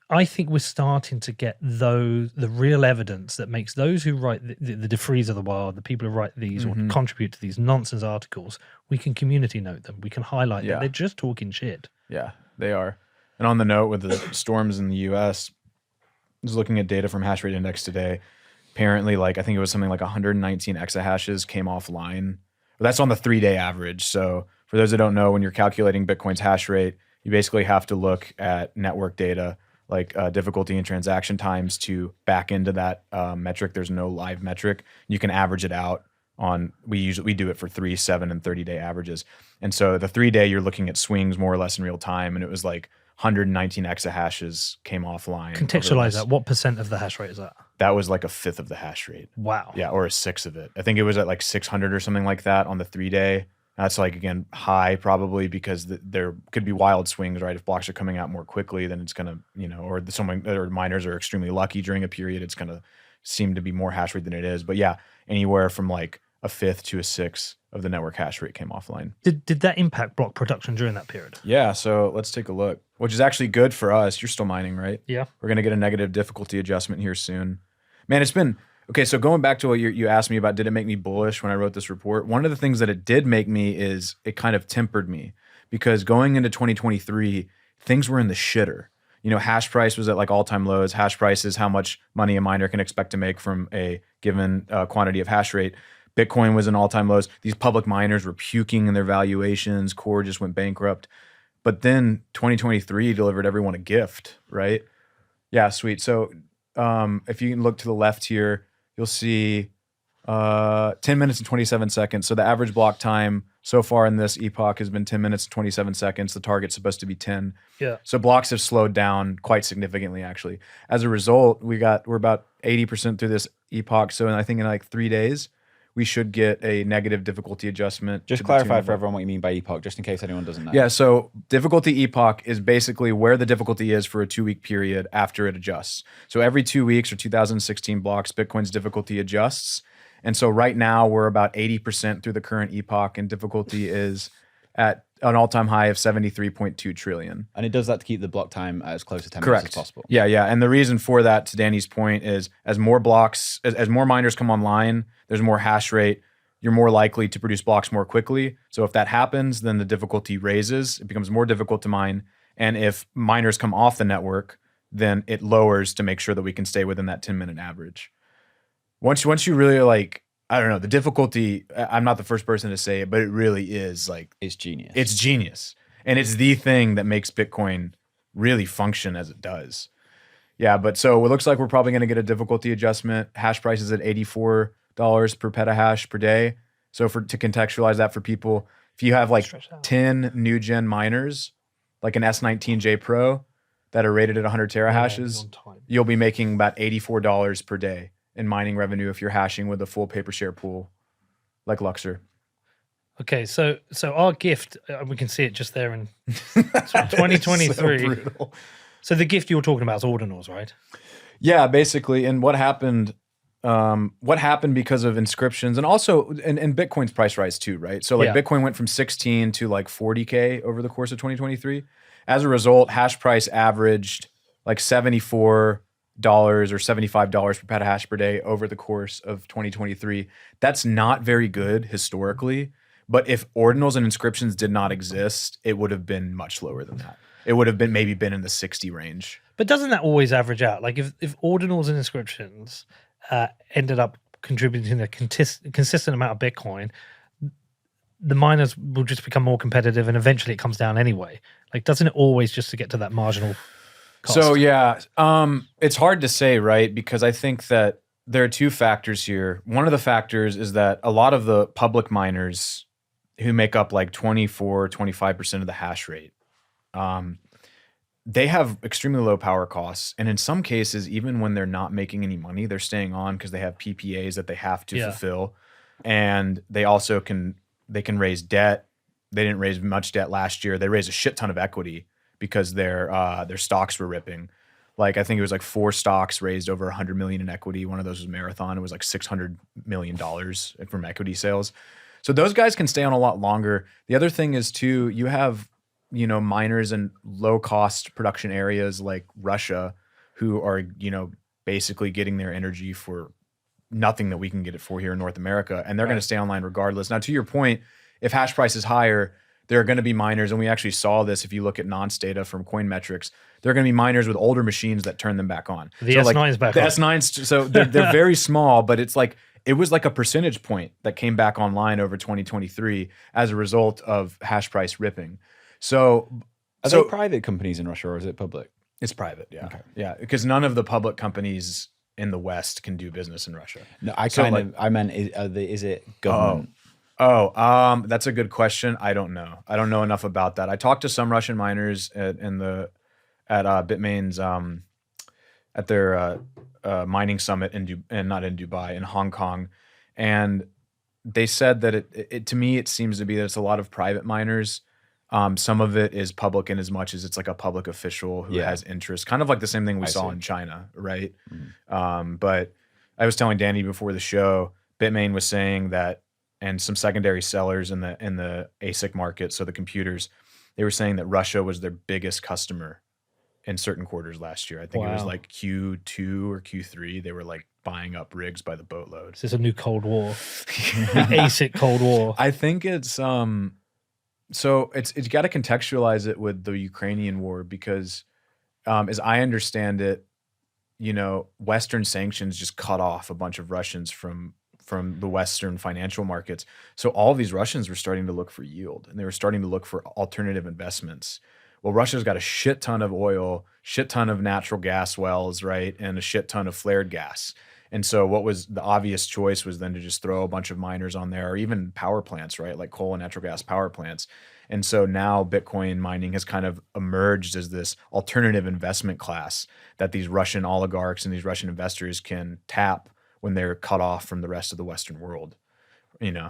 I think we're starting to get the real evidence that makes those who write the DeFreeze of the world, the people who write these or contribute to these nonsense articles, we can community note them. We can highlight that they're just talking shit. Yeah, they are. And on the note with the storms in the US, I was looking at data from Hash Rate Index today. Apparently, like I think it was something like 119 exahashes came offline. But that's on the 3-day average. So for those that don't know, when you're calculating Bitcoin's hash rate, you basically have to look at network data like difficulty and transaction times to back into that metric. There's no live metric. You can average it out on, we do it for 3, 7, and 30-day averages. And so the 3-day, you're looking at swings more or less in real time. And it was like 119 exahashes came offline. Contextualize that. What percent of the hash rate is that? That was like a fifth of the hash rate. Wow. Yeah, or a sixth of it. I think it was at like 600 or something like that on the 3-day. That's like, again, high probably because there could be wild swings, right? If blocks are coming out more quickly, then it's going to, or miners are extremely lucky during a period, it's going to seem to be more hash rate than it is. But yeah, anywhere from like a fifth to a sixth of the network hash rate came offline. Did that impact block production during that period? Yeah, so let's take a look, which is actually good for us. You're still mining, right? Yeah. We're going to get a negative difficulty adjustment here soon. Man, it's been, okay, so going back to what you asked me about, did it make me bullish when I wrote this report? One of the things that it did make me is it kind of tempered me, because going into 2023, things were in the shitter. You know, hash price was at like all-time lows. Hash price is how much money a miner can expect to make from a given quantity of hash rate. Bitcoin was in all-time lows. These public miners were puking in their valuations. Core just went bankrupt. But then 2023 delivered everyone a gift, right? Yeah, sweet. So if you can look to the left here, you'll see 10 minutes and 27 seconds. So the average block time so far in this epoch has been 10 minutes and 27 seconds. The target's supposed to be 10. Yeah. So blocks have slowed down quite significantly, actually. As a result, we're about 80% through this epoch. So I think in like 3 days, we should get a negative difficulty adjustment. Just clarify for everyone what you mean by epoch, just in case anyone doesn't know. Yeah, so difficulty epoch is basically where the difficulty is for a 2-week period after it adjusts. So every 2 weeks or 2016 blocks, Bitcoin's difficulty adjusts. And so right now we're about 80% through the current epoch, and difficulty is at an all-time high of 73.2 trillion. And it does that to keep the block time as close to 10 Correct. minutes as possible. Yeah. And the reason for that, to Danny's point, is as more blocks, as more miners come online, there's more hash rate, you're more likely to produce blocks more quickly. So if that happens, then the difficulty raises. It becomes more difficult to mine. And if miners come off the network, then it lowers to make sure that we can stay within that 10-minute average. Once you really like, I don't know, the difficulty, I'm not the first person to say it, but it really is like, It's genius. it's genius. And it's the thing that makes Bitcoin really function as it does. Yeah, but so it looks like we're probably going to get a difficulty adjustment. Hash price is at $84 per petahash per day. So to contextualize that for people, if you have like 10 new gen miners, like an S19J Pro that are rated at 100 terahashes, you'll be making about $84 per day in mining revenue if you're hashing with a full paper share pool like Luxor. Okay, so our gift, we can see it just there in 2023. So the gift you were talking about is Ordinals, right? Yeah, basically. And what happened because of inscriptions, and also and Bitcoin's price rise too, right? So like Bitcoin went from 16 to like 40K over the course of 2023. As a result, hash price averaged like $74 or $75 per petahash per day over the course of 2023. That's not very good historically, but if ordinals and inscriptions did not exist, it would have been much lower than that. It would have been maybe in the 60 range. But doesn't that always average out? Like if ordinals and inscriptions ended up contributing a consistent amount of Bitcoin, the miners will just become more competitive, and eventually it comes down anyway. Like, doesn't it always just to get to that marginal cost? So yeah, it's hard to say, right? Because I think that there are two factors here. One of the factors is that a lot of the public miners who make up like 24-25% of the hash rate, they have extremely low power costs. And in some cases, even when they're not making any money, they're staying on because they have PPAs that they have to fulfill. And they also can raise debt. They didn't raise much debt last year. They raised a shit ton of equity because their stocks were ripping. Like, I think it was like 4 stocks raised over 100 million in equity. One of those was Marathon. It was like $600 million from equity sales. So those guys can stay on a lot longer. The other thing is too, you have, miners in low cost production areas like Russia who are, basically getting their energy for nothing that we can get it for here in North America. And they're going to stay online regardless. Now, to your point, if hash price is higher, there are going to be miners, and we actually saw this if you look at nonce data from Coin Metrics, there are going to be miners with older machines that turn them back on. The S9 is back on. The S9s, so they're very small, but it was like a percentage point that came back online over 2023 as a result of hash price ripping. So are they private companies in Russia, or is it public? It's private, yeah. Okay. Yeah, because none of the public companies in the West can do business in Russia. No, I meant, is it government? That's a good question. I don't know. I don't know enough about that. I talked to some Russian miners at Bitmain's at their mining summit not in Dubai, in Hong Kong, and they said that it to me it seems to be that it's a lot of private miners. Some of it is public in as much as it's like a public official who has interest, kind of like the same thing we saw in China, right? Mm-hmm. But I was telling Danny before the show, Bitmain was saying that and some secondary sellers in the ASIC market, so the computers, they were saying that Russia was their biggest customer in certain quarters last year. I think it was Wow. like Q2 or Q3. They were like buying up rigs by the boatload. This is a new Cold War, the ASIC Cold War. I think it's so it's got to contextualize it with the Ukrainian war because as I understand it, you know, Western sanctions just cut off a bunch of Russians from the Western financial markets. So all these Russians were starting to look for yield and they were starting to look for alternative investments. Well, Russia's got a shit ton of oil, shit ton of natural gas wells, right? And a shit ton of flared gas. And so what was the obvious choice was then to just throw a bunch of miners on there, or even power plants, right? Like coal and natural gas power plants. And so now Bitcoin mining has kind of emerged as this alternative investment class that these Russian oligarchs and these Russian investors can tap when they're cut off from the rest of the Western world, you know,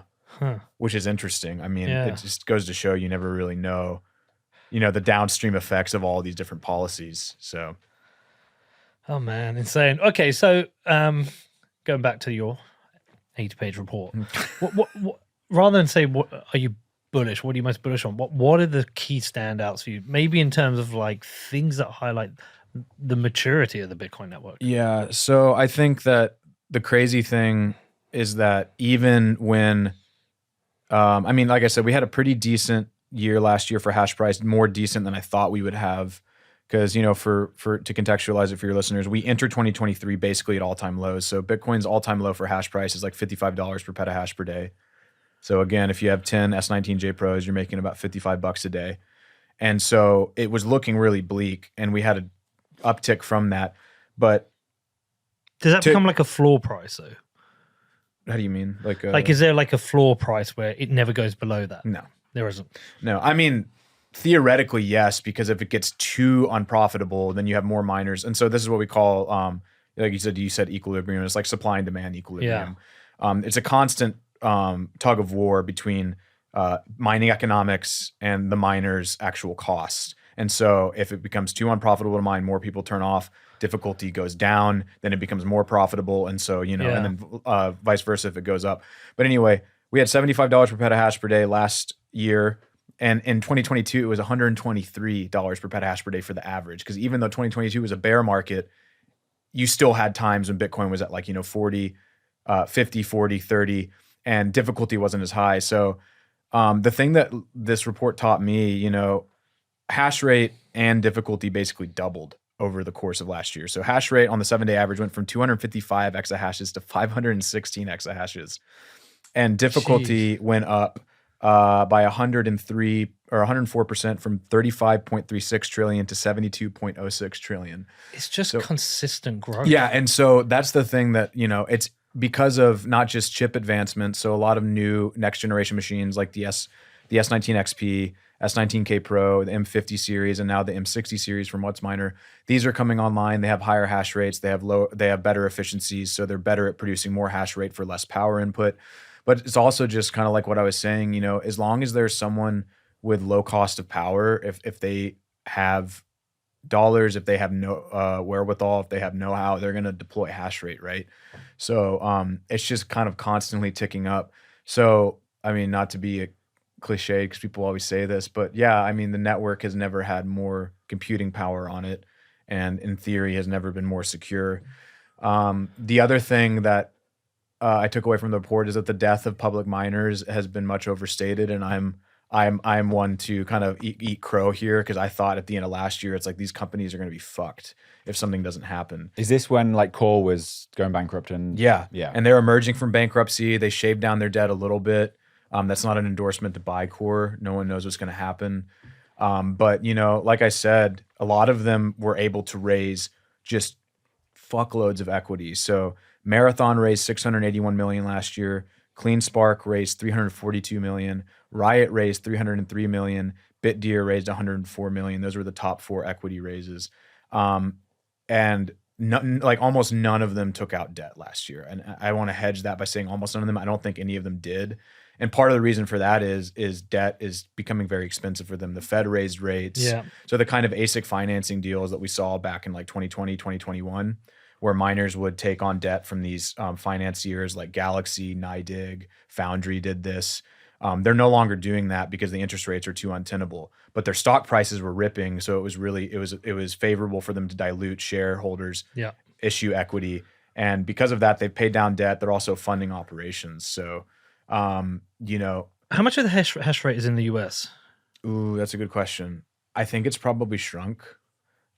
which is interesting. I mean, it just goes to show you never really know, you know, the downstream effects of all these different policies. So, oh man, insane. Okay, so going back to your 80-page report, what rather than say what are you bullish, what are you most bullish on? What are the key standouts for you? Maybe in terms of like things that highlight the maturity of the Bitcoin network. Yeah, so I think that the crazy thing is that even when, I mean, like I said, we had a pretty decent year last year for hash price, more decent than I thought we would have. Because, you know, for to contextualize it for your listeners, we entered 2023 basically at all-time lows. So Bitcoin's all-time low for hash price is like $55 per petahash per day. So again, if you have 10 S19J Pros, you're making about $55 a day. And so it was looking really bleak, and we had an uptick from that. But does that become like a floor price though? How do you mean? Like is there like a floor price where it never goes below that? No. There isn't. No, I mean, theoretically, yes, because if it gets too unprofitable, then you have more miners. And so this is what we call, like you said equilibrium. It's like supply and demand equilibrium. Yeah. It's a constant tug of war between mining economics and the miner's actual cost. And so if it becomes too unprofitable to mine, more people turn off, difficulty goes down, then it becomes more profitable. And so, you know, and then vice versa if it goes up. But anyway, we had $75 per petahash per day last year. And in 2022, it was $123 per petahash per day for the average. Because even though 2022 was a bear market, you still had times when Bitcoin was at like, you know, 40, 50, 40, 30, and difficulty wasn't as high. So the thing that this report taught me, you know, hash rate and difficulty basically doubled over the course of last year. So hash rate on the 7-day average went from 255 exahashes to 516 exahashes. And difficulty went up by 103 or 104% from 35.36 trillion to 72.06 trillion. It's just consistent growth. Yeah. And so that's the thing that, you know, it's because of not just chip advancements. So a lot of new next generation machines like the S19 XP, S19K Pro, the M50 series, and now the M60 series from WhatsMiner. These are coming online. They have higher hash rates. They have better efficiencies. So they're better at producing more hash rate for less power input. But it's also just kind of like what I was saying, you know, as long as there's someone with low cost of power, if they have dollars, if they have no wherewithal, if they have know-how, they're going to deploy hash rate, right? So it's just kind of constantly ticking up. So, I mean, not to be a cliche because people always say this, but yeah, I mean, the network has never had more computing power on it, and in theory has never been more secure. The other thing that I took away from the report is that the death of public miners has been much overstated, and I'm one to kind of eat crow here because I thought at the end of last year it's like these companies are going to be fucked if something doesn't happen. Is this when like Core was going bankrupt and yeah, and they're emerging from bankruptcy? They shaved down their debt a little bit. That's not an endorsement to buy Core. No one knows what's going to happen. But you know, like I said, a lot of them were able to raise just fuckloads of equity. So Marathon raised 681 million last year. CleanSpark raised 342 million. Riot raised 303 million. BitDeer raised 104 million. Those were the top 4 equity raises. And like almost none of them took out debt last year. And I want to hedge that by saying almost none of them. I don't think any of them did. And part of the reason for that is debt is becoming very expensive for them. The Fed raised rates. Yeah. So the kind of ASIC financing deals that we saw back in like 2020, 2021 where miners would take on debt from these financiers like Galaxy, NYDIG, Foundry did this. They're no longer doing that because the interest rates are too untenable, but their stock prices were ripping. So it was favorable for them to dilute shareholders, issue equity. And because of that, they've paid down debt. They're also funding operations. So, you know. How much of the hash rate is in the US? Ooh, that's a good question. I think it's probably shrunk.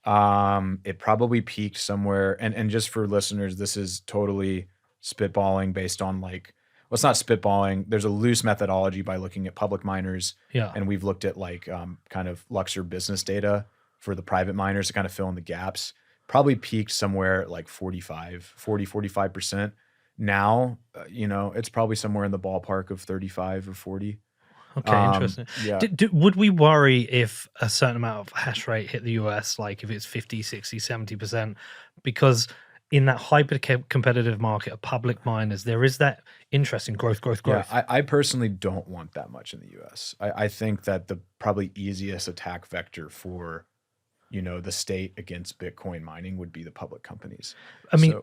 It probably peaked somewhere. And just for listeners, this is totally spitballing based on like, well, it's not spitballing. There's a loose methodology by looking at public miners. Yeah. And we've looked at like kind of Luxor business data for the private miners to kind of fill in the gaps. Probably peaked somewhere like 45%. Now, you know, it's probably somewhere in the ballpark of 35 or 40. Okay, interesting. Yeah. Would we worry if a certain amount of hash rate hit the US, like if it's 50, 60, 70%? Because in that hyper-competitive market of public miners, there is that interest in growth. Yeah, I personally don't want that much in the US. I think that the probably easiest attack vector for, you know, the state against Bitcoin mining would be the public companies. So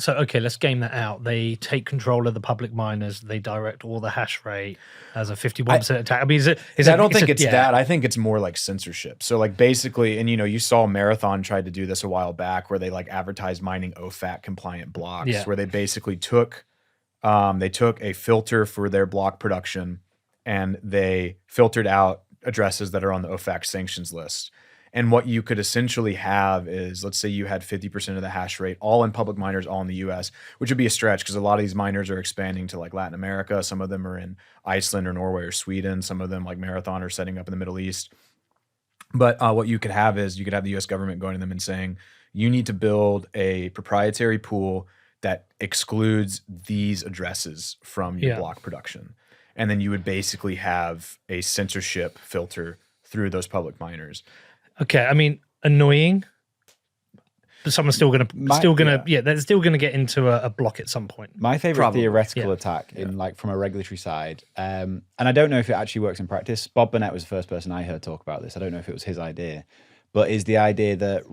okay, let's game that out. They take control of the public miners. They direct all the hash rate as a 51% attack. I mean, I don't think it's that. I think it's more like censorship. So like basically, and you know, you saw Marathon tried to do this a while back where they like advertised mining OFAC compliant blocks, where they basically took a filter for their block production and they filtered out addresses that are on the OFAC sanctions list. And what you could essentially have is, let's say you had 50% of the hash rate, all in public miners, all in the US, which would be a stretch because a lot of these miners are expanding to like Latin America. Some of them are in Iceland or Norway or Sweden. Some of them like Marathon are setting up in the Middle East. But what you could have is you could have the US government going to them and saying, you need to build a proprietary pool that excludes these addresses from your block production. And then you would basically have a censorship filter through those public miners. Okay, I mean, annoying, but someone's they're still gonna get into a block at some point. My favorite theoretical attack in like from a regulatory side, and I don't know if it actually works in practice. Bob Burnett was the first person I heard talk about this. I don't know if it was his idea, but is the idea that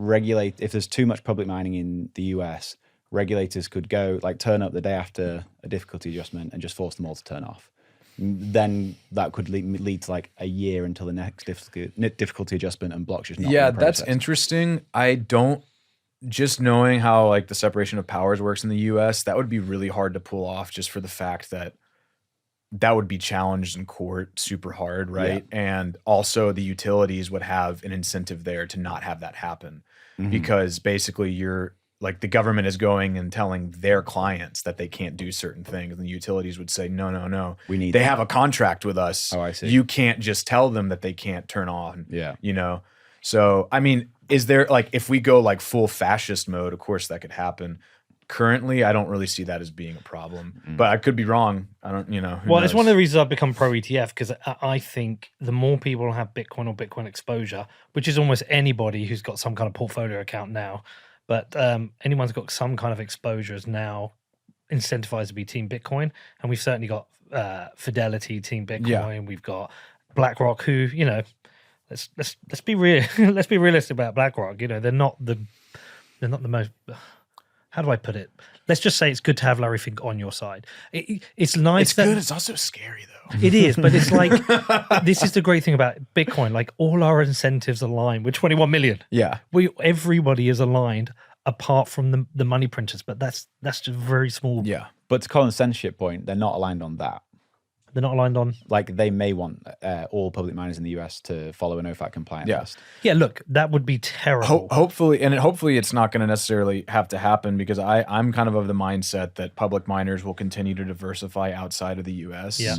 if there's too much public mining in the US, regulators could go like turn up the day after a difficulty adjustment and just force them all to turn off. Then that could lead to like a year until the next difficulty adjustment and blocks just not. Yeah, that's interesting. I don't, just knowing how like the separation of powers works in the US, that would be really hard to pull off just for the fact that would be challenged in court super hard, right? Yeah. And also the utilities would have an incentive there to not have that happen because basically you're like the government is going and telling their clients that they can't do certain things. And the utilities would say, no, they have a contract with us. Oh, I see. You can't just tell them that they can't turn on. Yeah. You know? So, I mean, is there like, if we go like full fascist mode, of course that could happen. Currently, I don't really see that as being a problem, but I could be wrong. I don't, you know. Well, it's one of the reasons I've become pro ETF because I think the more people have Bitcoin or Bitcoin exposure, which is almost anybody who's got some kind of portfolio account now, but anyone's got some kind of exposure is now incentivized to be Team Bitcoin. And we've certainly got Fidelity, Team Bitcoin. Yeah. We've got BlackRock, who, you know, let's be real. Let's be realistic about BlackRock. You know, they're not the most. How do I put it? Let's just say it's good to have Larry Fink on your side. It's nice. It's good. It's also scary though. It is, but it's like this is the great thing about Bitcoin. Like all our incentives align. We're 21 million. Yeah, everybody is aligned apart from the money printers, but that's just very small. Yeah, but to Colin's censorship point, they're not aligned on that. They're not aligned on, like they may want all public miners in the US to follow an OFAC compliant list. Yeah, look, that would be terrible. Hopefully it's not going to necessarily have to happen because I'm kind of the mindset that public miners will continue to diversify outside of the US. Yeah,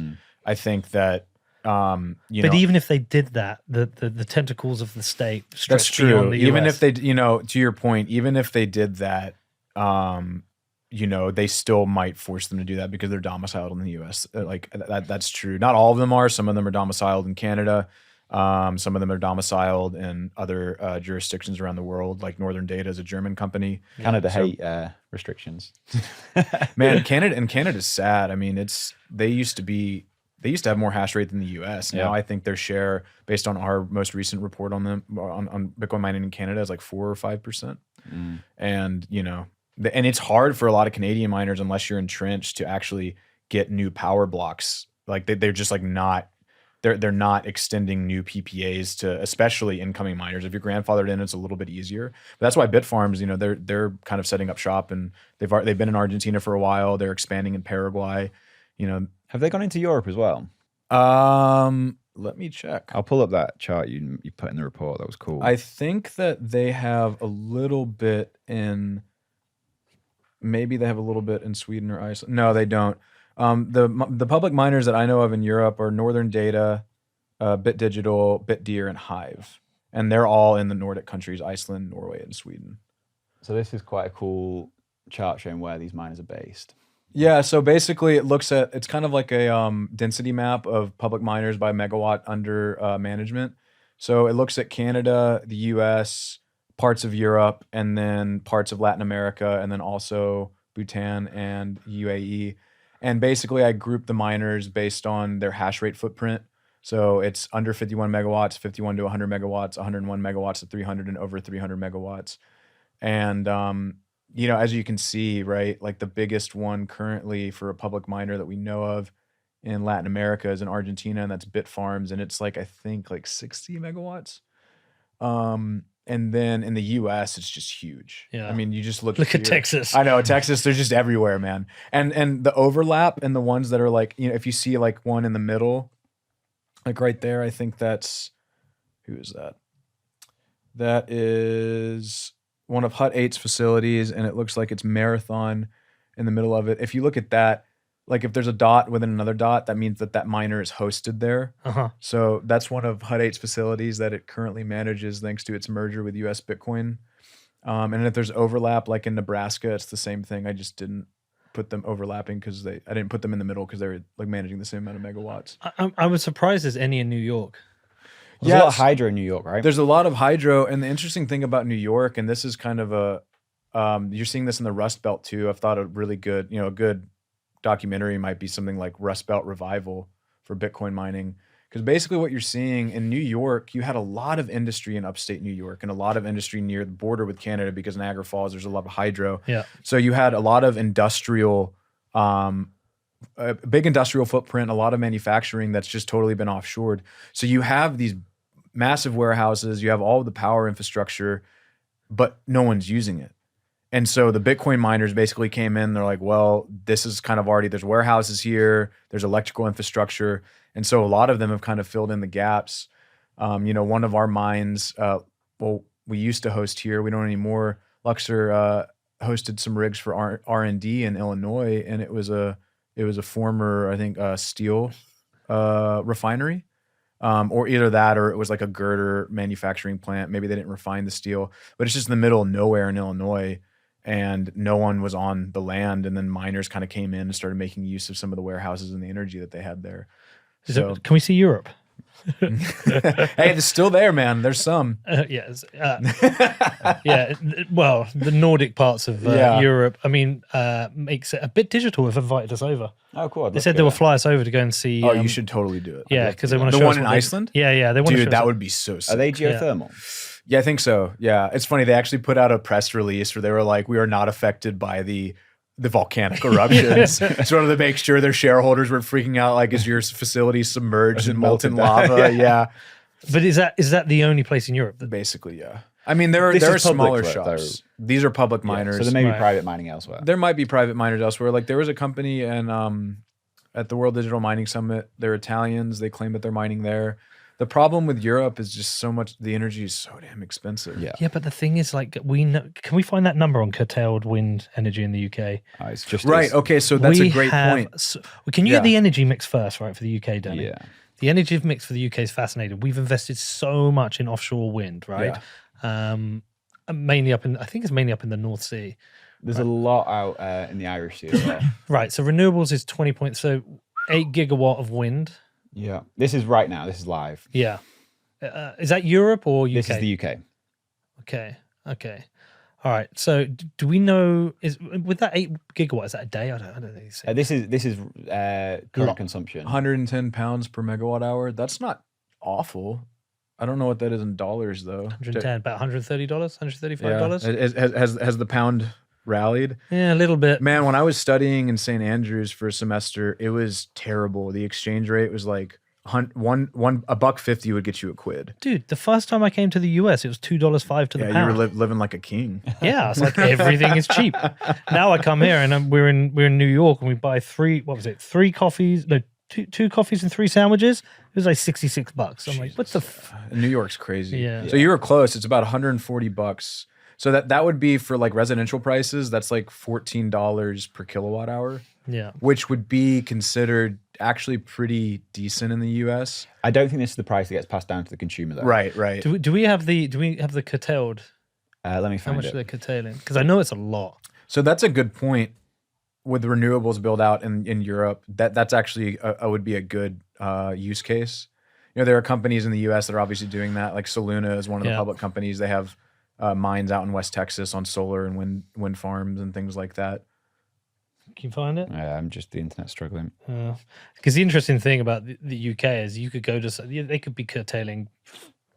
I think that but even if they did that, the tentacles of the state stretch that's true. beyond the US. Even if they, to your point, even if they did that, they still might force them to do that because they're domiciled in the US. Like that's true. Not all of them are. Some of them are domiciled in Canada. Some of them are domiciled in other jurisdictions around the world. Like Northern Data is a German company. Canada hate restrictions. Man, Canada's sad. I mean, they used to have more hash rate than the US. Now I think their share, based on our most recent report on them on Bitcoin mining in Canada, is like 4 or 5%. And And it's hard for a lot of Canadian miners, unless you're entrenched, to actually get new power blocks. Like they're just like not, they're not extending new PPAs to, especially incoming miners. If you're grandfathered in, it's a little bit easier. But that's why Bitfarms, you know, they're kind of setting up shop, and they've been in Argentina for a while. They're expanding in Paraguay. You know, Have they gone into Europe as well? Let me check. I'll pull up that chart you put in the report. That was cool. I think that they have a little bit in. Maybe they have a little bit in Sweden or Iceland. No, they don't. The public miners that I know of in Europe are Northern Data, BitDigital, BitDeer, and Hive, and they're all in the Nordic countries: Iceland, Norway, and Sweden. So this is quite a cool chart showing where these miners are based. Yeah, so basically it's kind of like a density map of public miners by megawatt under management. So it looks at Canada, the US, parts of Europe, and then parts of Latin America, and then also Bhutan and UAE. And basically I group the miners based on their hash rate footprint. So it's under 51 megawatts, 51 to 100 megawatts, 101 megawatts to 300, and over 300 megawatts. And you know, as you can see, right, like the biggest one currently for a public miner that we know of in Latin America is in Argentina, and that's Bitfarms, and it's like, I think like 60 megawatts. And then in the US, it's just huge. Yeah. I mean, you just look at here. Texas. I know, Texas, they're just everywhere, man. And the overlap and the ones that are like, you know, if you see like one in the middle, like right there, I think that's, who is that? That is one of Hut 8's facilities, and it looks like it's Marathon in the middle of it. If you look at that, like if there's a dot within another dot, that means that miner is hosted there. So that's one of Hut 8's facilities that it currently manages thanks to its merger with US Bitcoin. And if there's overlap, like in Nebraska, it's the same thing. I just didn't put them overlapping because I didn't put them in the middle because they were like managing the same amount of megawatts. I was surprised there's any in New York. There's a lot of hydro in New York, right? There's a lot of hydro, and the interesting thing about New York, and this is kind of a, you're seeing this in the Rust Belt too. I've thought a really good, you know, a good documentary might be something like Rust Belt Revival for Bitcoin mining. Because basically what you're seeing in New York, you had a lot of industry in upstate New York and a lot of industry near the border with Canada because Niagara Falls, there's a lot of hydro. Yeah. So you had a lot of industrial, a big industrial footprint, a lot of manufacturing that's just totally been offshored. So you have these massive warehouses, you have all of the power infrastructure, but no one's using it. And so the Bitcoin miners basically came in, they're like, well, this is kind of already, there's warehouses here, there's electrical infrastructure. And so a lot of them have kind of filled in the gaps. You know, one of our mines, well, we used to host here, we don't anymore. Luxor hosted some rigs for R&D in Illinois, and it was a former, I think, steel refinery. Or either that, or it was like a girder manufacturing plant. Maybe they didn't refine the steel, but it's just in the middle of nowhere in Illinois, and no one was on the land. And then miners kind of came in and started making use of some of the warehouses and the energy that they had there. So, Can we see Europe? hey, it's still there, man. There's some. Yes. Yeah. Well, the Nordic parts of Europe, I mean, makes it a bit digital. Have invited us over. Oh, cool. They said they will fly us over to go and see. Oh, you should totally do it. Yeah, because they want to the show one us in what they- Iceland. Yeah, they want to show Dude, us that would be so sick. Are they geothermal? Yeah, I think so. Yeah, it's funny. They actually put out a press release where they were like, "We are not affected by the volcanic eruptions." Just wanted to make sure their shareholders weren't freaking out. Like, is your facility submerged in molten lava? Yeah. But is that the only place in Europe? Basically, yeah. I mean, there This are is public, smaller right, shops. These are public miners. So there may be Right. private mining elsewhere. There might be private miners elsewhere. Like there was a company and at the World Digital Mining Summit, they're Italians. They claim that they're mining there. The problem with Europe is just so much. The energy is so damn expensive. Yeah. Yeah, but the thing is, like, can we find that number on curtailed wind energy in the UK? It's just Right. Okay. So that's a great point. Can you Yeah. get the energy mix first, right, for the UK, Danny? Yeah. The energy mix for the UK is fascinating. We've invested so much in offshore wind, right? Mainly up in the North Sea. There's a lot out in the Irish Sea as well. Right. So renewables is 8 gigawatt of wind. Yeah. This is right now. This is live. Yeah. Is that Europe or UK? This is the UK. Okay. All right. So do we know, with that 8 gigawatt, is that a day? I don't think so. This is current consumption. 110 pounds per megawatt hour. That's not awful. I don't know what that is in dollars though. 110, about $130, $135. Yeah. Has the pound rallied. Yeah, a little bit. Man, when I was studying in St. Andrews for a semester, it was terrible. The exchange rate was like $1.50 would get you a quid. Dude, the first time I came to the US, it was $2.05 to the Yeah, pound. you were living like a king. Yeah, it's like everything is cheap. Now I come here and we're in New York and we buy three coffees, no, two coffees and 3 sandwiches. It was like $66. I'm like, what the? New York's crazy. Yeah. So you were close. It's about $140. So that would be for like residential prices. That's like $14 per kilowatt hour. Yeah. Which would be considered actually pretty decent in the US. I don't think this is the price that gets passed down to the consumer, though. Right. Do we have the curtailed? Let me How find much it. are they curtailing? Because I know it's a lot. So that's a good point. With the renewables build out in Europe, that's actually would be a good use case. You know, there are companies in the US that are obviously doing that. Like Soluna is one of the public companies. They have mines out in West Texas on solar and wind farms and things like that. Can you find it? I'm just the internet struggling. Because the interesting thing about the UK is you could go to, they could be curtailing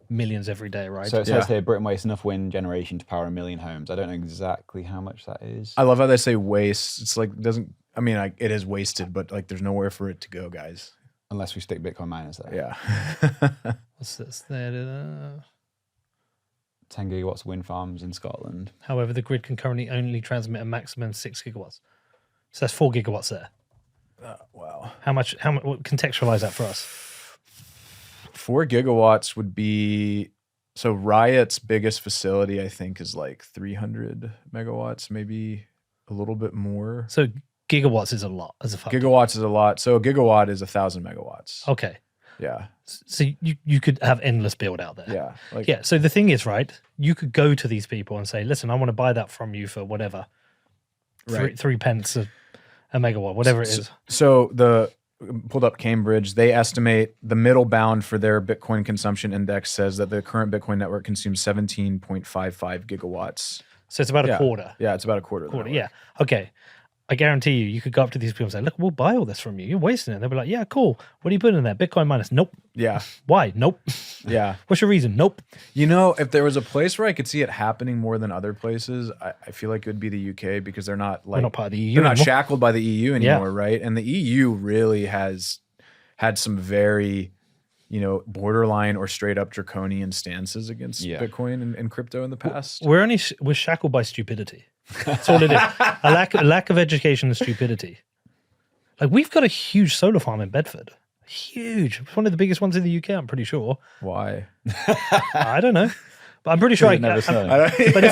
millions every day, right? So it says here, Britain wastes enough wind generation to power 1 million homes. I don't know exactly how much that is. I love how they say waste. It's like, it is wasted, but like there's nowhere for it to go, guys. Unless we stick Bitcoin miners there. Yeah. What's this? There. 10 gigawatts of wind farms in Scotland. However, the grid can currently only transmit a maximum of 6 gigawatts. So that's 4 gigawatts there. Wow. How much? Contextualize that for us. 4 gigawatts would be, so Riot's biggest facility, I think, is like 300 megawatts, maybe a little bit more. So gigawatts is a lot as a factor. Gigawatts is a lot. So a gigawatt is 1,000 megawatts. Okay. Yeah. So you could have endless build out there. Yeah. Yeah. So the thing is, right, you could go to these people and say, listen, I want to buy that from you for whatever. Right. 3 pence a megawatt, whatever it is. So pulled up Cambridge, they estimate the middle bound for their Bitcoin consumption index says that the current Bitcoin network consumes 17.55 gigawatts. So it's about a quarter. Yeah, it's about a quarter. Yeah. Okay. I guarantee you could go up to these people and say, look, we'll buy all this from you. You're wasting it. They'll be like, yeah, cool. What are you putting in there? Bitcoin miners? Nope. Yeah. Why? Nope. Yeah. What's your reason? Nope. You know, if there was a place where I could see it happening more than other places, I feel like it would be the UK because they're not like, We're not part of the EU they're not anymore. shackled by the EU anymore, right? And the EU really has had some very, borderline or straight up draconian stances against Bitcoin and crypto in the past. We're shackled by stupidity. That's all it is. A lack of education and stupidity. Like we've got a huge solar farm in Bedford. Huge. It's one of the biggest ones in the UK, I'm pretty sure. Why? I don't know. But I'm pretty sure never say. But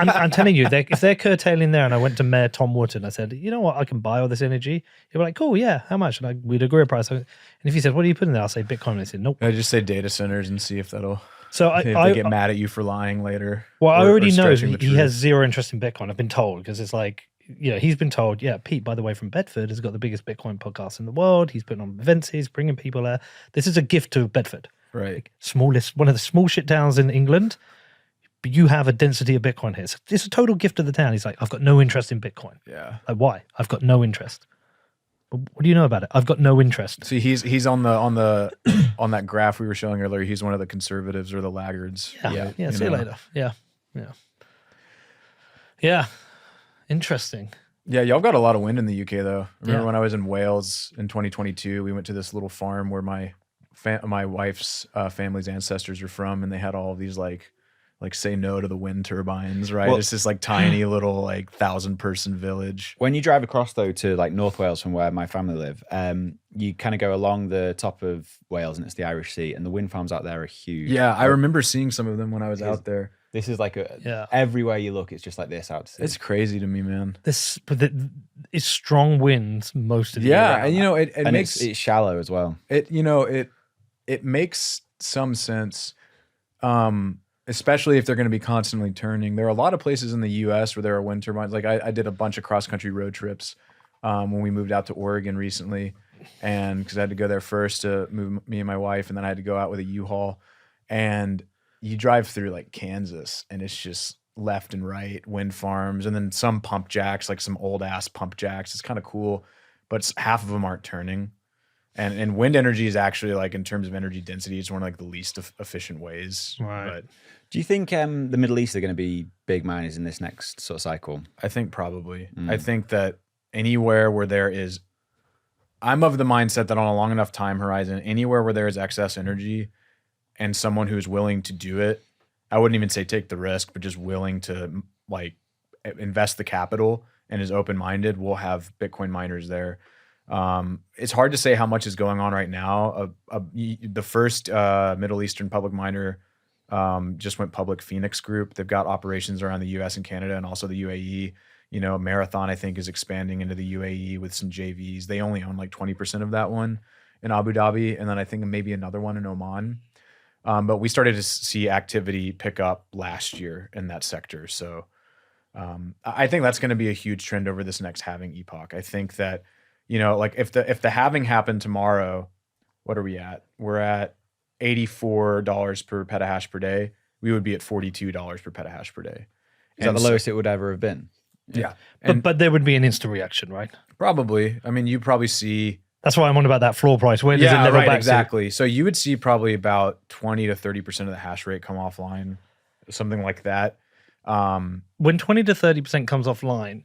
I'm telling you, if they're curtailing there and I went to Mayor Tom Wootton, I said, you know what, I can buy all this energy. He'd be like, cool, yeah, how much? And we'd agree a price. And if he said, what are you putting there? I'll say Bitcoin. And I said, nope. I just say data centers and see if that'll... So if they get mad at you for lying later. Well, I already know stretching the he has truth. zero interest in Bitcoin. I've been told because it's like, he's been told, Pete, by the way, from Bedford has got the biggest Bitcoin podcast in the world. He's putting on events. He's bringing people there. This is a gift to Bedford. Right. Smallest, one of the small shit towns in England. But you have a density of Bitcoin here. It's a total gift to the town. He's like, I've got no interest in Bitcoin. Yeah. Like, why? I've got no interest. What do you know about it? I've got no interest. See, he's on the on that graph we were showing earlier. He's one of the conservatives or the laggards. Yeah. See you later. Yeah. Interesting. Yeah, y'all got a lot of wind in the UK though. Remember when I was in Wales in 2022? We went to this little farm where my wife's family's ancestors are from, and they had all of these like say no to the wind turbines, right? Well, it's this like tiny little like 1,000-person village. When you drive across though to like North Wales from where my family live, you kind of go along the top of Wales and it's the Irish Sea, and the wind farms out there are huge. Yeah, I remember seeing some of them when I was out there. This is like everywhere you look, it's just like this out to sea. It's crazy to me, man. It's strong winds most of the year. Yeah, and it makes it's shallow as well. It makes some sense. Especially if they're going to be constantly turning. There are a lot of places in the U.S. where there are wind turbines. Like I did a bunch of cross-country road trips when we moved out to Oregon recently, and because I had to go there first to move me and my wife, and then I had to go out with a U-Haul. And you drive through like Kansas, and it's just left and right wind farms, and then some pump jacks, like some old-ass pump jacks. It's kind of cool, but half of them aren't turning. And wind energy is actually like in terms of energy density, it's one of like the least efficient ways. Right. But Do you think the Middle East are going to be big miners in this next sort of cycle? I think probably. I think that anywhere where there is, I'm of the mindset that on a long enough time horizon, anywhere where there is excess energy and someone who's willing to do it, I wouldn't even say take the risk, but just willing to like invest the capital and is open-minded, we'll have Bitcoin miners there. It's hard to say how much is going on right now. The first Middle Eastern public miner just went public, Phoenix Group. They've got operations around the US and Canada and also the UAE. You know, Marathon, I think, is expanding into the UAE with some JVs. They only own like 20% of that one in Abu Dhabi. And then I think maybe another one in Oman. But we started to see activity pick up last year in that sector. So I think that's going to be a huge trend over this next halving epoch. I think that, you know, like if the halving happened tomorrow, what are we at? We're at $84 per petahash per day. We would be at $42 per petahash per day. Is that the lowest it would ever have been? Yeah. But there would be an instant reaction, right? Probably. I mean, you probably see. That's why I'm on about that floor price. Where does it never right, back exactly. So you would see probably about 20 to 30% of the hash rate come offline, something like that. When 20 to 30% comes offline,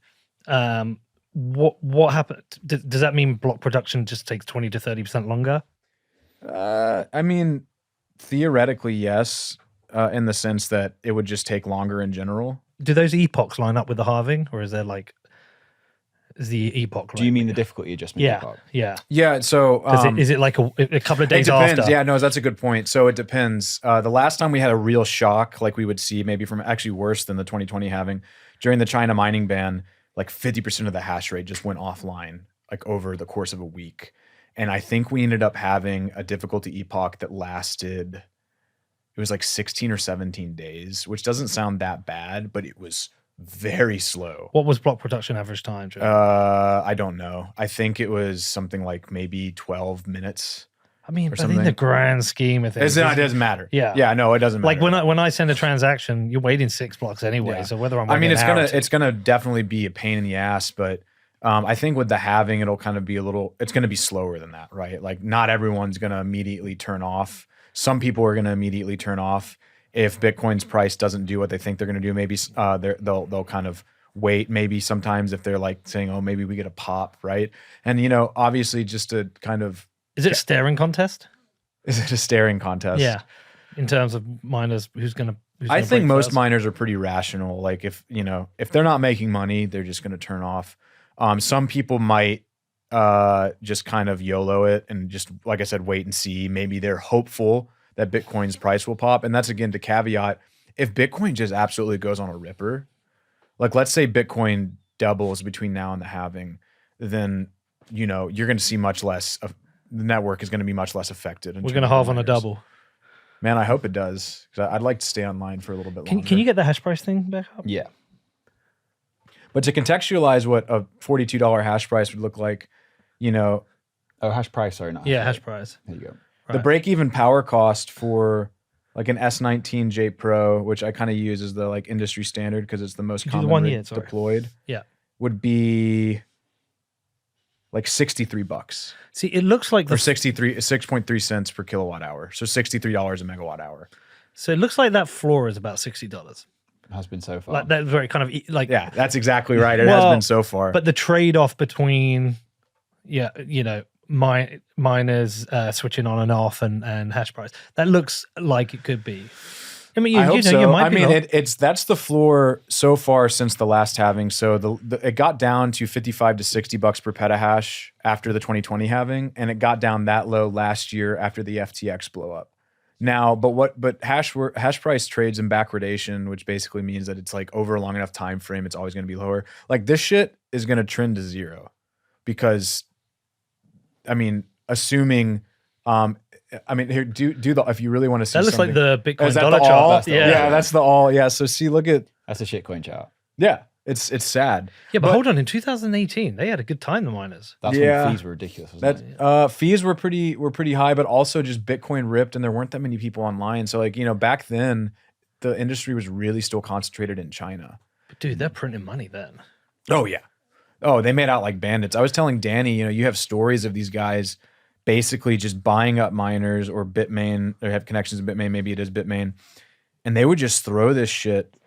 what happened? Does that mean block production just takes 20 to 30% longer? I mean, theoretically, yes, in the sense that it would just take longer in general. Do those epochs line up with the halving, or is there like is the epoch? Do you mean the difficulty adjustment? Yeah, epoch? Yeah. So is it like a couple of days it depends. after? Yeah, no, that's a good point. So it depends. The last time we had a real shock, like we would see maybe from actually worse than the 2020 halving, during the China mining ban, like 50% of the hash rate just went offline, like over the course of a week. And I think we ended up having a difficulty epoch that lasted, it was like 16 or 17 days, which doesn't sound that bad, but it was very slow. What was block production average time, Joe? I don't know. I think it was something like maybe 12 minutes. I mean, but something. in the grand scheme of things, It doesn't matter. Yeah. Yeah, no, it doesn't matter. Like when I send a transaction, you're waiting 6 blocks anyway. Yeah. So whether I'm I mean, waiting an hour or it's gonna definitely be a pain in the ass, but I think with the halving, it'll kind of be it's going to be slower than that, right? Like not everyone's going to immediately turn off. Some people are going to immediately turn off if Bitcoin's price doesn't do what they think they're going to do. Maybe they'll kind of wait. Maybe sometimes if they're like saying, oh, maybe we get a pop, right? And, you know, obviously just to kind of. Is it a staring contest? Is it a staring contest? Yeah. In terms of miners, who's going to. I think most miners are pretty rational. Like if they're not making money, they're just going to turn off. Some people might just kind of YOLO it and just, like I said, wait and see. Maybe they're hopeful that Bitcoin's price will pop. And that's, again, to caveat, if Bitcoin just absolutely goes on a ripper, like let's say Bitcoin doubles between now and the halving, then, you know, you're going to see much less of the network is going to be much less affected. We're going to halve on a double. Man, I hope it does. 'Cause I'd like to stay online for a little bit longer. Can you get the hash price thing back up? Yeah. But to contextualize what a $42 hash price would look like, you know. Oh, hash price, sorry, not Yeah, hash price. There you go. The break-even power cost for like an S19J Pro, which I kind of use as the like industry standard because it's the most commonly deployed, Yeah. would be like $63. See, it looks like Or 6.3 cents per kilowatt hour. So $63 a megawatt hour. So it looks like that floor is about $60. Has been so far. Like that very kind of like Yeah, that's exactly right. It has been so far. But the trade-off between miners switching on and off and hash price, that looks like it could be. I mean, I hope so. you might I be mean, wrong. that's the floor so far since the last halving. So it got down to $55 to $60 per petahash after the 2020 halving, and it got down that low last year after the FTX blow up. Now, but hash price trades in backwardation, which basically means that it's like over a long enough time frame, it's always going to be lower. Like this shit is going to trend to zero, because, I mean, assuming, here do the if you really want to see that looks something, like the Bitcoin is that dollar the chart. all? That's Yeah, that's the all. Yeah, so see, look at That's a shitcoin chart. yeah, it's sad. Yeah, but hold on. In 2018, they had a good time, the miners. That's Yeah. when fees were ridiculous, wasn't That it? fees were pretty high, but also just Bitcoin ripped, and there weren't that many people online. So like, you know, back then, the industry was really still concentrated in China. But dude, they're printing money then. Oh yeah. Oh, they made out like bandits. I was telling Danny, you know, you have stories of these guys basically just buying up miners or Bitmain, or have connections to Bitmain, maybe it is Bitmain, and they would just throw this shit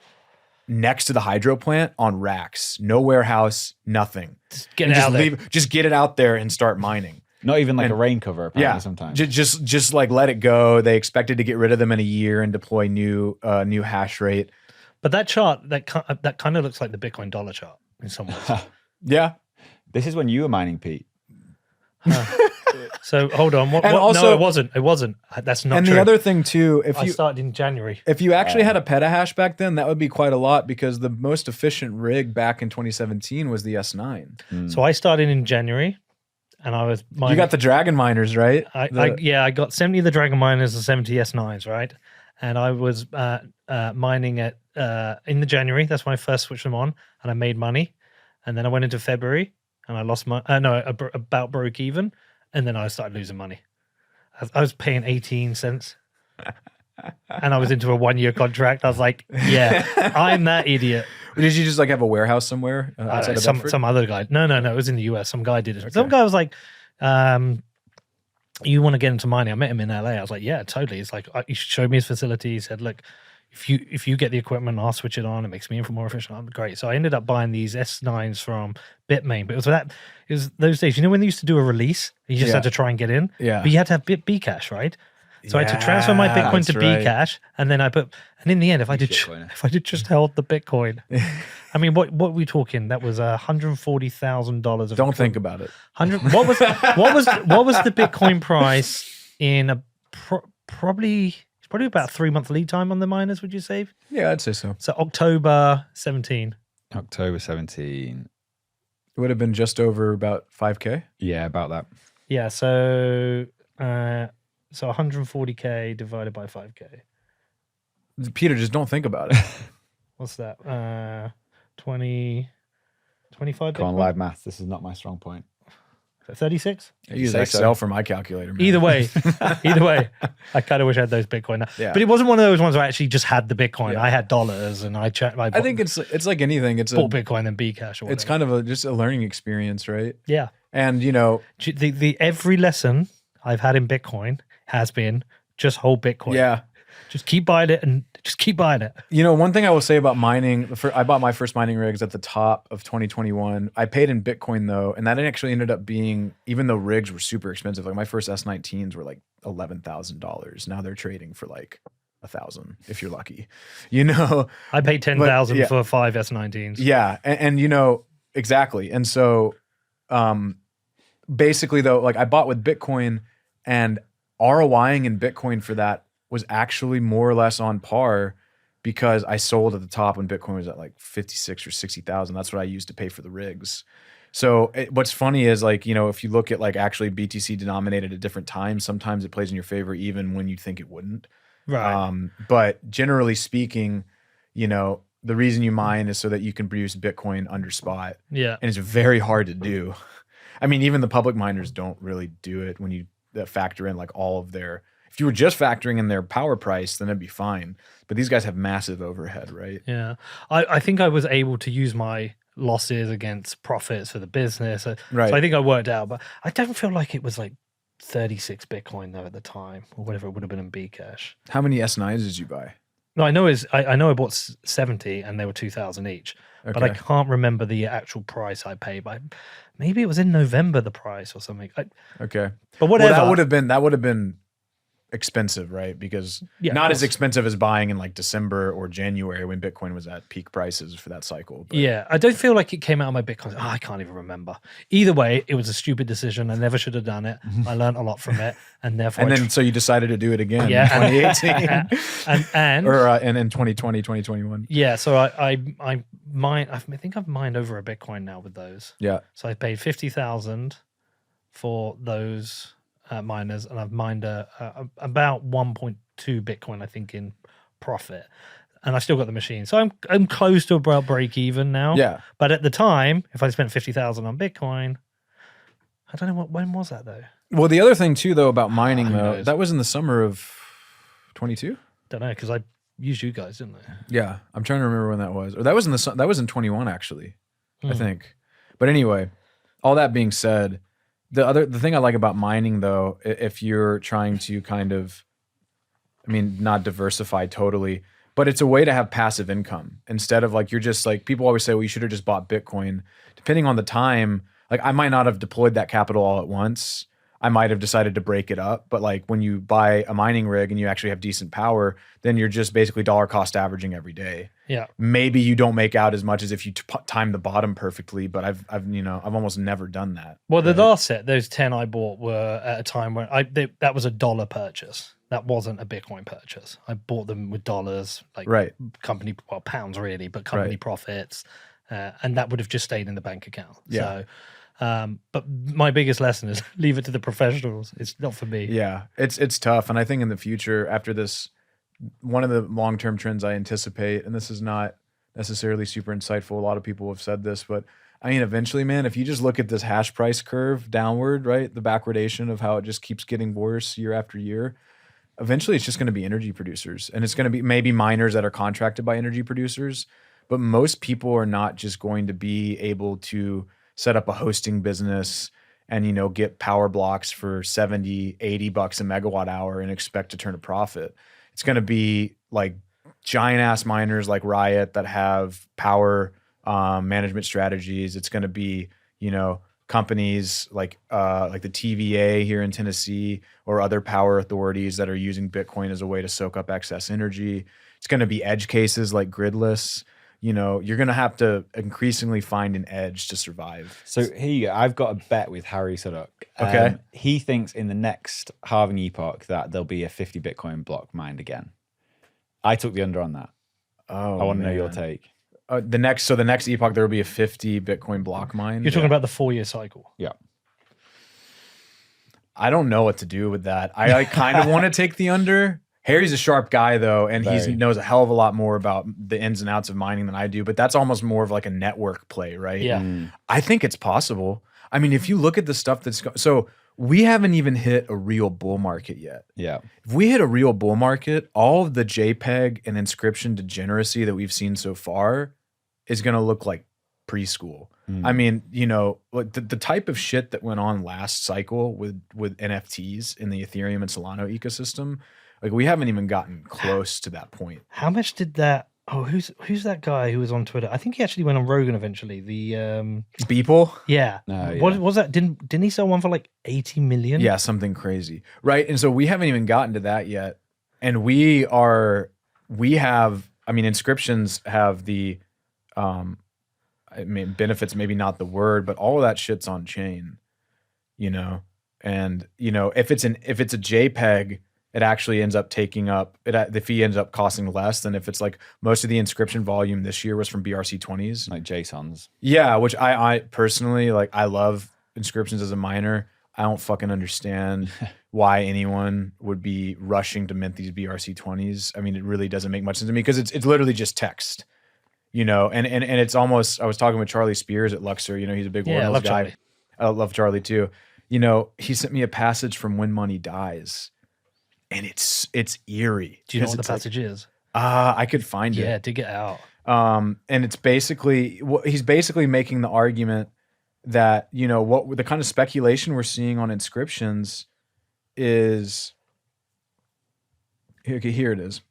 next to the hydro plant on racks, no warehouse, nothing. Just get it out there. Just get it out there and start mining. Not even like a rain cover, apparently, sometimes. Just like let it go. They expected to get rid of them in a year and deploy new hash rate. But that chart, that kind of looks like the Bitcoin dollar chart in some ways. Yeah. This is when you were mining, Pete. So hold on. And also- no, it wasn't. It wasn't. That's not And true. the other thing too, I started in January. if you actually had a petahash back then, that would be quite a lot, because the most efficient rig back in 2017 was the S9. So I started in January, and I was mining. You got the Dragon miners, right? I got 70 of the Dragon miners and 70 S9s, right? And I was mining at in the January. That's when I first switched them on, and I made money. And then I went into February, and I lost my about broke even, and then I started losing money. I was paying 18 cents, and I was into a 1-year contract. I was like, yeah, I'm that idiot. Did you just like have a warehouse somewhere outside of Bedford? Some other guy. No, it was in the US. Some guy did it. Some guy was like, you want to get into mining? I met him in LA. I was like, yeah, totally. It's like, he showed me his facility. He said, look, if you get the equipment, I'll switch it on. It makes me more efficient. I'm great. So I ended up buying these S9s from Bitmain. But it was those days, when they used to do a release, you just had to try and get in. Yeah. But you had to have Bcash, right? So I had to transfer my Bitcoin to Bcash, and then and in the end, if I did just held the Bitcoin, I mean, what were we talking? That was $140,000. Don't think about it. What was the Bitcoin price in probably about 3-month lead time on the miners? Would you say? Yeah, I'd say so. So October 17. October 17. It would have been just over about 5K. Yeah, about that. Yeah, so 140K divided by 5K. Peter, just don't think about it. What's that? 25. Come on, live math. This is not my strong point. 36. I use say Excel so. for my calculator. Man. Either way, I kind of wish I had those Bitcoin now. Yeah. But it wasn't one of those ones where I actually just had the Bitcoin. Yeah. I had dollars, and I think it's like anything. It's bought Bitcoin and Bcash. Or it's whatever. kind of just a learning experience, right? Yeah. And The every lesson I've had in Bitcoin has been just hold Bitcoin. yeah. Just keep buying it and just keep buying it. One thing I will say about mining, I bought my first mining rigs at the top of 2021. I paid in Bitcoin though, and that actually ended up being, even though rigs were super expensive, like my first S19s were like $11,000. Now they're trading for like $1,000 if you're lucky. I paid $10,000 yeah. for 5 S19s. Yeah, and exactly. And so basically though, like I bought with Bitcoin, and ROIing in Bitcoin for that was actually more or less on par, because I sold at the top when Bitcoin was at like 56 or 60,000. That's what I used to pay for the rigs. So what's funny is like, if you look at like actually BTC denominated at different times, sometimes it plays in your favor even when you think it wouldn't. Right. But generally speaking, the reason you mine is so that you can produce Bitcoin under spot. Yeah. And it's very hard to do. I mean, even the public miners don't really do it when you factor in like all of their. If you were just factoring in their power price, then it'd be fine. But these guys have massive overhead, right? Yeah. I think I was able to use my losses against profits for the business. Right. So I think I worked out, but I don't feel like it was like 36 Bitcoin though at the time, or whatever it would have been in Bcash. How many S9s did you buy? No, I know I bought 70 and they were 2,000 each, but I can't remember the actual price I paid. But maybe it was in November, the price or something. Okay. But whatever. Well, that would have been expensive, right? Because not as expensive as buying in like December or January when Bitcoin was at peak prices for that cycle. But. Yeah, I don't feel like it came out of my Bitcoin. I can't even remember. Either way, it was a stupid decision. I never should have done it. I learned a lot from it, and therefore. And then so you decided to do it again in 2018, and in 2020, 2021. Yeah, so I mine. I think I've mined over a Bitcoin now with those. Yeah. So I paid 50,000 for those. Miners, and I've mined about 1.2 Bitcoin, I think, in profit, and I still got the machine, so I'm close to about break even now. Yeah, but at the time, if I spent 50,000 on Bitcoin, I don't know when was that though. Well, the other thing too, though, about mining though, that was in the summer of 22. Don't know, because I used you guys, didn't I? Yeah, I'm trying to remember when that was, or that was in 21 actually, I think. But anyway, all that being said. The thing I like about mining though, if you're trying to kind of, I mean, not diversify totally, but it's a way to have passive income instead of like, you're just like, people always say, well, you should have just bought Bitcoin. Depending on the time, like I might not have deployed that capital all at once. I might have decided to break it up. But like when you buy a mining rig and you actually have decent power, then you're just basically dollar cost averaging every day. Yeah. Maybe you don't make out as much as if you time the bottom perfectly, but I've almost never done that. Well, the last set, those 10 I bought were at a time when that was a dollar purchase. That wasn't a Bitcoin purchase. I bought them with dollars, like company, well, pounds really, but company profits. And that would have just stayed in the bank account. Yeah. So, but my biggest lesson is leave it to the professionals. It's not for me. Yeah, it's tough. And I think in the future, after this, one of the long-term trends I anticipate, and this is not necessarily super insightful, a lot of people have said this, but I mean, eventually, man, if you just look at this hash price curve downward, right, the backwardation of how it just keeps getting worse year after year, eventually it's just going to be energy producers. And it's going to be maybe miners that are contracted by energy producers, but most people are not just going to be able to set up a hosting business and, you know, get power blocks for 70, 80 bucks a megawatt hour and expect to turn a profit. It's going to be like giant ass miners like Riot that have power management strategies. It's going to be, you know, companies like the TVA here in Tennessee or other power authorities that are using Bitcoin as a way to soak up excess energy. It's going to be edge cases like gridless. You know, you're going to have to increasingly find an edge to survive. So here you go. I've got a bet with Harry Sudok. Okay. He thinks in the next halving epoch that there'll be a 50 Bitcoin block mined again. I took the under on that. Oh, I want to know your take. The next epoch, there will be a 50 Bitcoin block mine. You're talking about the 4-year cycle. Yeah. I don't know what to do with that. I kind of want to take the under. Harry's a sharp guy though, and he knows a hell of a lot more about the ins and outs of mining than I do, but that's almost more of like a network play, right? Yeah. I think it's possible. I mean, if you look at the stuff so we haven't even hit a real bull market yet. Yeah. If we hit a real bull market, all of the JPEG and inscription degeneracy that we've seen so far is going to look like preschool. I mean, you know, like the type of shit that went on last cycle with NFTs in the Ethereum and Solana ecosystem, like we haven't even gotten close to that point. How much did that? Oh, who's that guy who was on Twitter? I think he actually went on Rogan eventually. The Beeple? Yeah. No, What was that? Didn't he sell one for like 80 million? Yeah, something crazy. Right. And so we haven't even gotten to that yet. And we have, I mean, inscriptions have the I mean, benefits, maybe not the word, but all of that shit's on chain, you know? And, you know, if it's a JPEG, it actually ends up taking up, the fee ends up costing less than if it's like most of the inscription volume this year was from BRC20s. Like JSONs. Yeah, which I personally, like, I love inscriptions as a miner. I don't fucking understand why anyone would be rushing to mint these BRC20s. I mean, it really doesn't make much sense to me because it's literally just text, you know, and it's almost, I was talking with Charlie Spears at Luxor, you know, he's a big Ordinals guy. Charlie. I love Charlie too. You know, he sent me a passage from When Money Dies. And it's eerie. Do you know what the passage is? I could find it. Yeah, dig it out. And it's basically, he's basically making the argument that, you know, what the kind of speculation we're seeing on inscriptions is, here it is.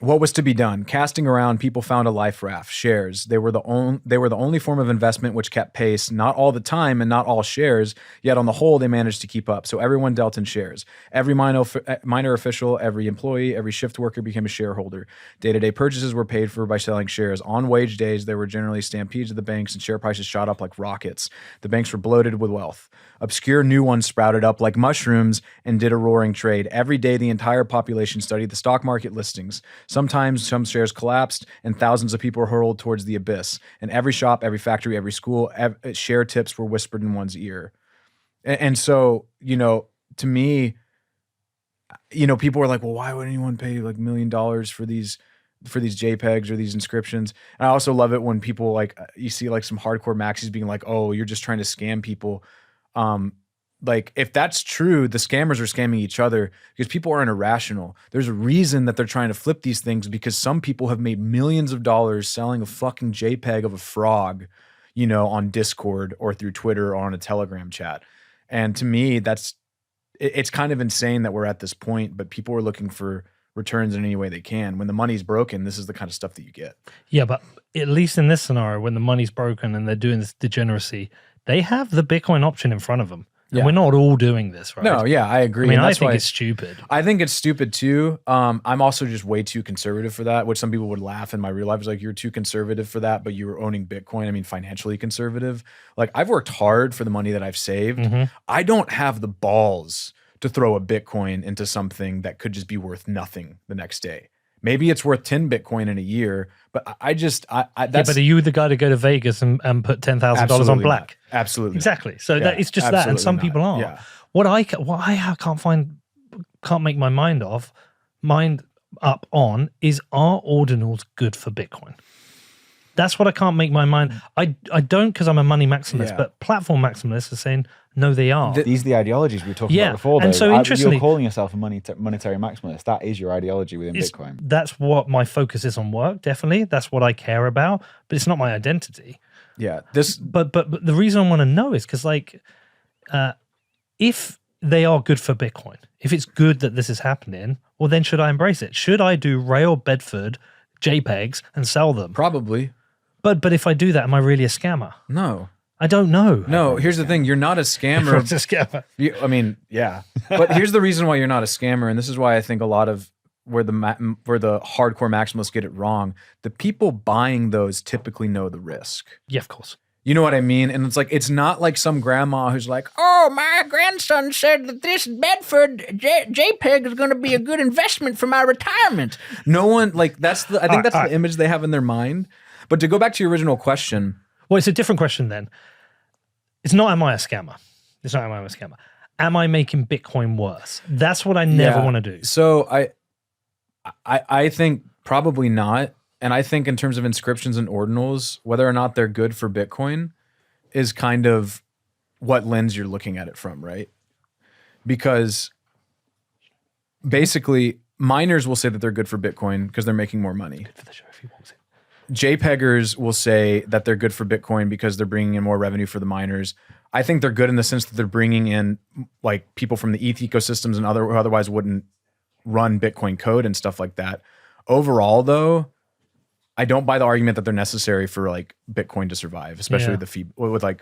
What was to be done? Casting around, people found a life raft, shares. They were the only form of investment which kept pace, not all the time and not all shares, yet on the whole they managed to keep up. So everyone dealt in shares. Every minor official, every employee, every shift worker became a shareholder. Day-to-day purchases were paid for by selling shares. On wage days, there were generally stampedes to the banks and share prices shot up like rockets. The banks were bloated with wealth. Obscure new ones sprouted up like mushrooms and did a roaring trade. Every day the entire population studied the stock market listings. Sometimes some shares collapsed and thousands of people were hurled towards the abyss. And every shop, every factory, every school, share tips were whispered in one's ear. And so, you know, to me, you know, people were like, well, why would anyone pay like $1 million for these JPEGs or these inscriptions? And I also love it when people like, you see like some hardcore maxis being like, oh, you're just trying to scam people. Like if that's true, the scammers are scamming each other because people aren't irrational. There's a reason that they're trying to flip these things because some people have made millions of dollars selling a fucking JPEG of a frog, on Discord or through Twitter or on a Telegram chat. And to me, it's kind of insane that we're at this point, but people are looking for returns in any way they can. When the money's broken, this is the kind of stuff that you get. Yeah, but at least in this scenario, when the money's broken and they're doing this degeneracy, they have the Bitcoin option in front of them. And we're not all doing this, right? No, yeah, I agree. I mean, And I that's think why it's stupid. I think it's stupid too. I'm also just way too conservative for that, which some people would laugh in my real life. It's like, you're too conservative for that, but you were owning Bitcoin. I mean, financially conservative. Like, I've worked hard for the money that I've saved. I don't have the balls to throw a Bitcoin into something that could just be worth nothing the next day. Maybe it's worth 10 Bitcoin in a year, but that's, but are you the guy to go to Vegas and put $10,000 on black? Not. Absolutely. Exactly. So that it's just that, and some people aren't. Yeah. What I can't make my mind up on is, are ordinals good for Bitcoin? That's what I can't make my mind. I don't, because I'm a money maximalist, but platform maximalists are saying no, they are. These are the ideologies we were talking about before. And though. so interestingly, you're calling yourself a monetary maximalist. That is your ideology within Bitcoin. That's what my focus is on work. Definitely, that's what I care about. But it's not my identity. Yeah. But the reason I want to know is because, like, if they are good for Bitcoin, if it's good that this is happening, well, then should I embrace it? Should I do Rail Bedford JPEGs and sell them? Probably. But if I do that, am I really a scammer? No. I don't know. No, here's the thing. You're not a scammer. It's a scammer. I mean, yeah. But here's the reason why you're not a scammer, and this is why I think a lot of where the hardcore maximalists get it wrong, the people buying those typically know the risk. Yeah, of course. You know what I mean? And it's like, it's not like some grandma who's like, oh, my grandson said that this Bedford JPEG is going to be a good investment for my retirement. No one, like, I think that's the image they have in their mind. But to go back to your original question. Well, it's a different question then. It's not, am I a scammer? It's not, am I a scammer? Am I making Bitcoin worse? That's what I never want to do. So I think probably not. And I think in terms of inscriptions and ordinals, whether or not they're good for Bitcoin is kind of what lens you're looking at it from, right? Because basically miners will say that they're good for Bitcoin because they're making more money. Good for the show if he walks in. JPEGers will say that they're good for Bitcoin because they're bringing in more revenue for the miners. I think they're good in the sense that they're bringing in like people from the ETH ecosystems and who otherwise wouldn't run Bitcoin code and stuff like that. Overall, though, I don't buy the argument that they're necessary for like Bitcoin to survive, especially with like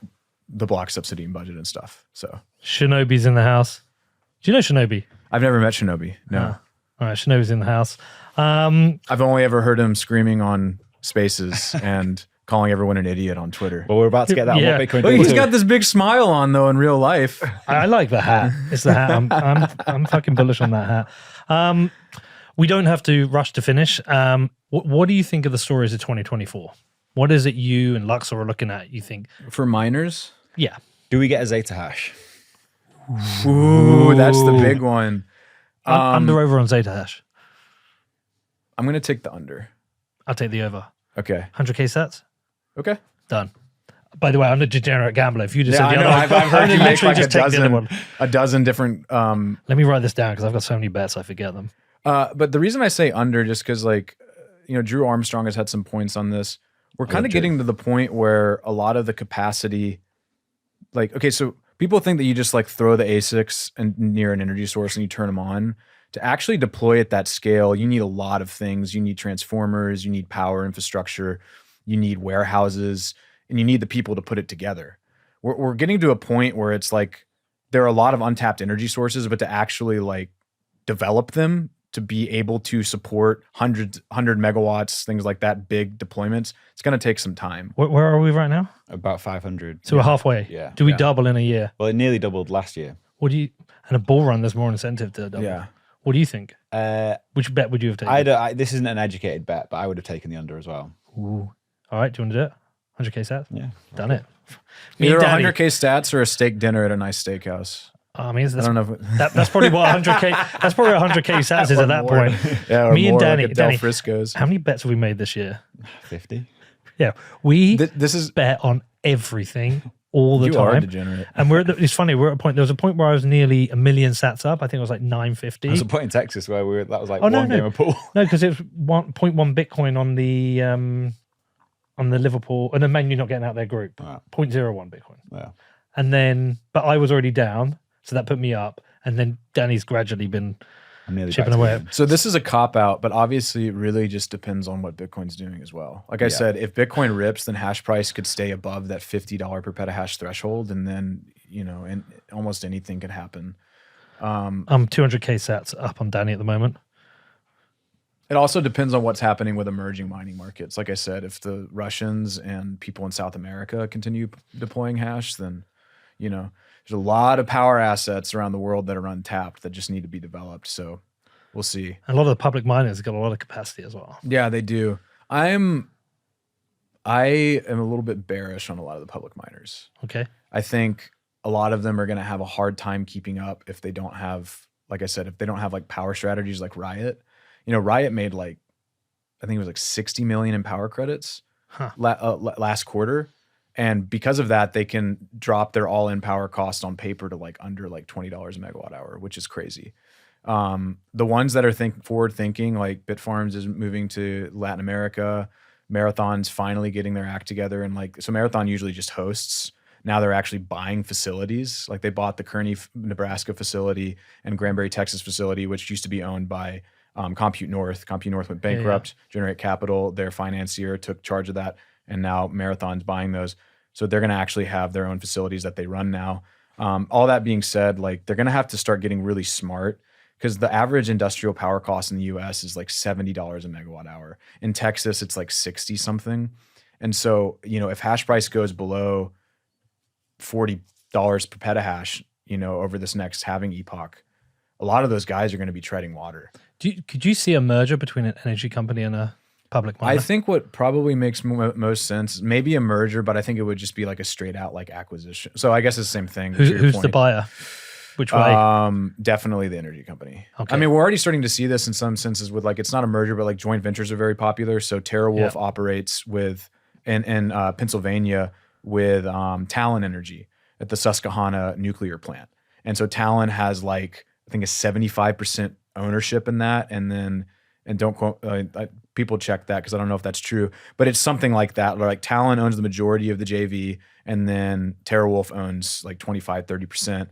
the block subsidy and budget and stuff. So Shinobi's in the house. Do you know Shinobi? I've never met Shinobi. No. All right, Shinobi's in the house. I've only ever heard him screaming on Spaces and calling everyone an idiot on Twitter. Well, we're about to get that. Yeah. What Bitcoin Look, he's does. got this big smile on though in real life. I like the hat. It's the hat. I'm fucking bullish on that hat. We don't have to rush to finish. What do you think of the stories of 2024? What is it you and Luxor are looking at, you think? For miners? Yeah. Do we get a Zeta hash? Ooh, that's the big one. Under over on Zeta Hash. I'm going to take the under. I'll take the over. Okay. 100K sets? Okay. Done. By the way, I'm a degenerate gambler. If you just Yeah, said I the know. other, I've heard you make literally like just take the other one. a dozen different. Let me write this down because I've got so many bets I forget them. But the reason I say under, just because like, Drew Armstrong has had some points on this. We're kind of getting to the point where a lot of the capacity, like, okay, so people think that you just like throw the ASICs and near an energy source and you turn them on. To actually deploy at that scale, you need a lot of things. You need transformers, you need power infrastructure, you need warehouses, and you need the people to put it together. We're getting to a point where it's like there are a lot of untapped energy sources, but to actually like develop them to be able to support 100 megawatts, things like that, big deployments, it's going to take some time. Where are we right now? About 500. So we're halfway. Yeah. Do we double in a year? Well, it nearly doubled last year. And a bull run, there's more incentive to double. Yeah. What do you think? Which bet would you have taken? This isn't an educated bet, but I would have taken the under as well. Ooh. All right, do you want to do it? 100K stats? Yeah. Done it. Either Danny- 100K stats or a steak dinner at a nice steakhouse. I mean, I don't know if that's probably what 100K. That's probably 100K stats is at that more. point. or Me and more Danny. like at Del Danny, Frisco's. how many bets have we made this year? 50. Yeah, we This is bet on everything all the you time. are a degenerate. And it's funny. We're at a point. There was a point where I was nearly 1 million sats up. I think it was like 950. There's a point in Texas where that was like Oh, no, one no. game of pool. No, because it was 0.1 Bitcoin on the on the Liverpool, and then Man U not getting out their group, Right. 0.01 Bitcoin. Yeah. And then, but I was already down, so that put me up. And then Danny's gradually been I'm nearly chipping back to away. even. So this is a cop out, but obviously it really just depends on what Bitcoin's doing as well. Like I said, if Bitcoin rips, then hash price could stay above that $50 per petahash threshold, and then and almost anything could happen. I'm 200k sats up on Danny at the moment. It also depends on what's happening with emerging mining markets. Like I said, if the Russians and people in South America continue deploying hash, then there's a lot of power assets around the world that are untapped that just need to be developed. So we'll see. A lot of the public miners have got a lot of capacity as well. Yeah, they do. I am a little bit bearish on a lot of the public miners. Okay. I think a lot of them are going to have a hard time keeping up if they don't have, like I said, if they don't have like power strategies like Riot. Riot made I think it was like 60 million in power credits last quarter. And because of that, they can drop their all-in power cost on paper to like under like $20 a megawatt hour, which is crazy. The ones that are forward thinking, like Bitfarms is moving to Latin America, Marathon's finally getting their act together, and so Marathon usually just hosts. Now they're actually buying facilities. Like they bought the Kearney, Nebraska facility and Granbury, Texas facility, which used to be owned by Compute North. Compute North went bankrupt. Generate Capital, their financier, took charge of that, and now Marathon's buying those. So they're going to actually have their own facilities that they run now. All that being said, they're going to have to start getting really smart, because the average industrial power cost in the US is like $70 a megawatt hour. In Texas, it's like 60 something. And so, if hash price goes below $40 per petahash, over this next halving epoch, a lot of those guys are going to be treading water. Could you see a merger between an energy company and a public miner? I think what probably makes most sense, maybe a merger, but I think it would just be like a straight out like acquisition. So I guess it's the same thing. Who's the buyer? Which way? Definitely the energy company. Okay. I mean, we're already starting to see this in some senses with it's not a merger, but like joint ventures are very popular. So TeraWulf operates with in Pennsylvania with Talon Energy at the Susquehanna nuclear plant. And so Talon has I think a 75% ownership in that. And don't quote, people check that because I don't know if that's true, but it's something like that. Like Talon owns the majority of the JV, and then TeraWulf owns like 25-30%.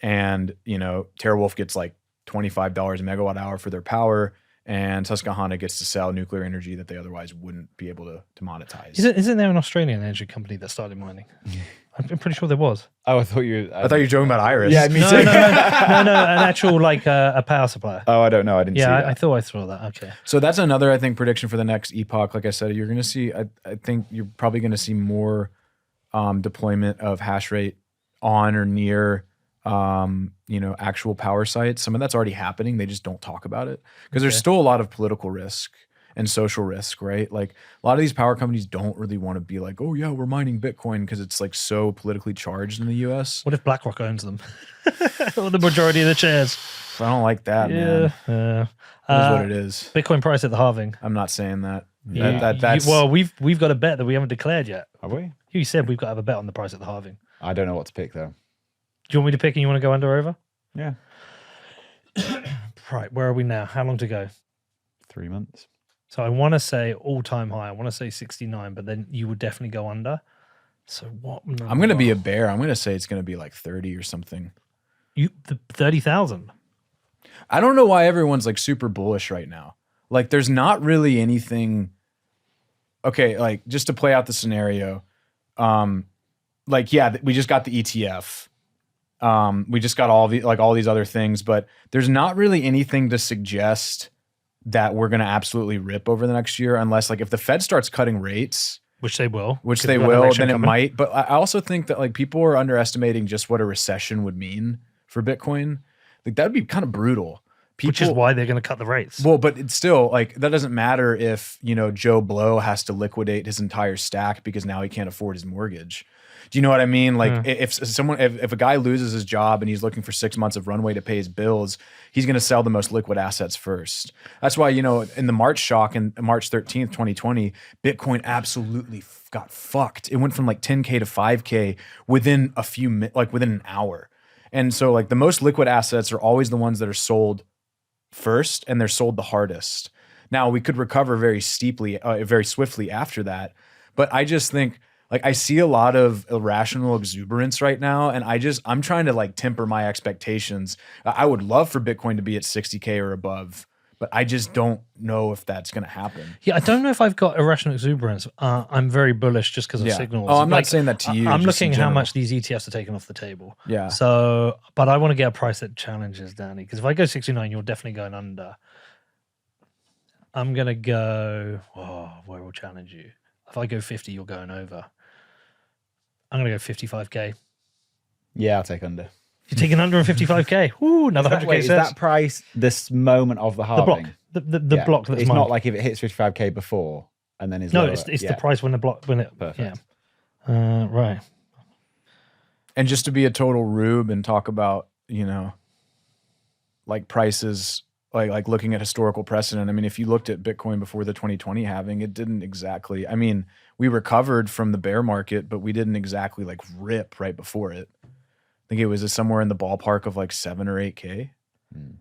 And, TeraWulf gets like $25 a megawatt hour for their power, and Susquehanna gets to sell nuclear energy that they otherwise wouldn't be able to monetize. Isn't there an Australian energy company that started mining? I'm pretty sure there was. Oh, I thought you were joking about Iris. Yeah, me No, too. no, an actual a power supplier. Oh, I don't know. I didn't see that. I thought I saw that. Okay. So that's another, I think, prediction for the next epoch. Like I said, you're going to see, I think you're probably going to see more deployment of hash rate on or near actual power sites. Some of that's already happening. They just don't talk about it because there's still a lot of political risk and social risk, right? Like a lot of these power companies don't really want to be like, oh yeah, we're mining Bitcoin, because it's like so politically charged in the US. What if BlackRock owns them? Or the majority of the shares? I don't like that, man. Yeah. It is what it is. Bitcoin price at the halving. I'm not saying that. That's well, we've got a bet that we haven't declared yet. Have we? You said we've got to have a bet on the price at the halving. I don't know what to pick though. Do you want me to pick, and you want to go under or over? Yeah. Right, where are we now? How long to go? 3 months. So I want to say all-time high. I want to say 69, but then you would definitely go under. So what number? I'm going to be a bear. I'm going to say it's going to be like 30 or something. The 30,000. I don't know why everyone's like super bullish right now. Like there's not really anything. Okay, like just to play out the scenario, we just got the ETF. We just got all these other things, but there's not really anything to suggest that we're going to absolutely rip over the next year, unless if the Fed starts cutting rates, which they will, then it might. But I also think that people are underestimating just what a recession would mean for Bitcoin. Like that would be kind of brutal. Which is why they're going to cut the rates. Well, but it's still that doesn't matter if, Joe Blow has to liquidate his entire stack because now he can't afford his mortgage. Do you know what I mean? If a guy loses his job and he's looking for 6 months of runway to pay his bills, he's going to sell the most liquid assets first. That's why, in the March shock in March 13th, 2020, Bitcoin absolutely got fucked. It went from 10K to 5K within within an hour. And so the most liquid assets are always the ones that are sold first, and they're sold the hardest. Now we could recover very swiftly after that. But I just think like I see a lot of irrational exuberance right now, and I'm trying to like temper my expectations. I would love for Bitcoin to be at 60K or above, but I just don't know if that's going to happen. Yeah, I don't know if I've got irrational exuberance. I'm very bullish just because of signals. Oh, I'm not saying that to you. I'm just looking in how general. much these ETFs are taken off the table. Yeah. So, but I want to get a price that challenges Danny, because if I go 69, you're definitely going under. I'm going to go, where will challenge you? If I go 50, you're going over. I'm going to go 55K. Yeah, I'll take under. You're taking under on 55K. Ooh, another 100K Is that price this moment of the halving? The block. The block that's it's mine. not like if it hits 55K before and then is No, lower. it's the price when it. Perfect. Yeah. Right. And just to be a total rube and talk about, like prices, like looking at historical precedent. I mean, if you looked at Bitcoin before the 2020 halving, it didn't exactly, I mean, we recovered from the bear market, but we didn't exactly like rip right before it. I think it was somewhere in the ballpark of like 7 or 8K. And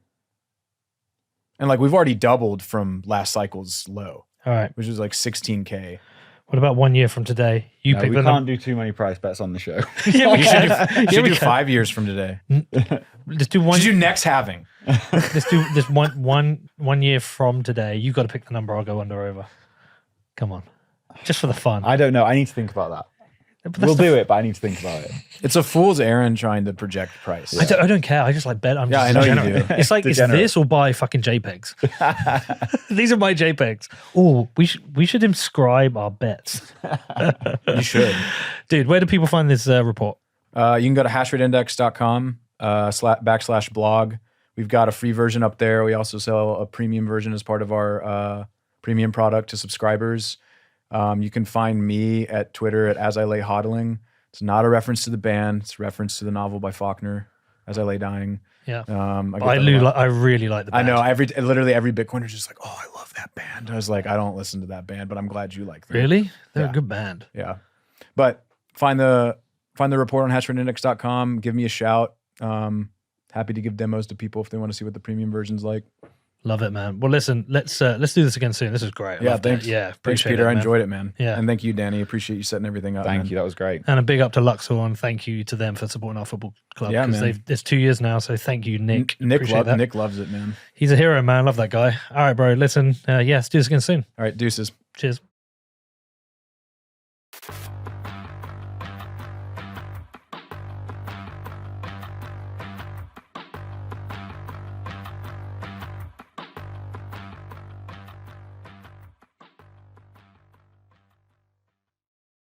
like we've already doubled from last cycle's low, All right. which was like 16K. What about 1 year from today? You No, pick we the can't do too many price bets on the show. Yeah, we You can. should we do can. 5 years from today. Let's do one. Should do next halving. Let's do this one year from today. You got to pick the number. I'll go under over. Come on, just for the fun. I don't know. I need to think about that. But that's We'll the do it, but I need to think about it. It's a fool's errand trying to project price. I don't care. I just like bet. I'm Yeah, just I know you degenerate. do. It's like it's Degenerate. this or buy fucking JPEGs. These are my JPEGs. Oh, we should inscribe our bets, You should. dude. Where do people find this report? You can go to hashrateindex.com /blog. We've got a free version up there. We also sell a premium version as part of our premium product to subscribers. You can find me at Twitter at As I Lay Hodling. It's not a reference to the band. It's a reference to the novel by Faulkner, As I Lay Dying. Yeah, get that I a lot. really like the I band. know. Literally every Bitcoiner is just like, oh, I love that band. I was like, I don't listen to that band, but I'm glad you like them. Really, they're Yeah. a good band. Yeah. But find the report on hashrateindex.com. Give me a shout. Happy to give demos to people if they want to see what the premium version's like. Love it, man. Well, listen, let's do this again soon. This is great. I Yeah, loved it. thanks. Yeah, Thanks, appreciate Peter. it, I man. enjoyed it, man. Yeah. And thank you, Danny. Appreciate you setting everything up. Thank man. you. That was great. And a big up to Luxor and thank you to them for supporting our football club. Yeah, because man. it's 2 years now. So thank you, Nick. Nick, Appreciate that. Nick loves it, man. He's a hero, man. Love that guy. All right, bro. Listen, let's do this again soon. All right, deuces. Cheers.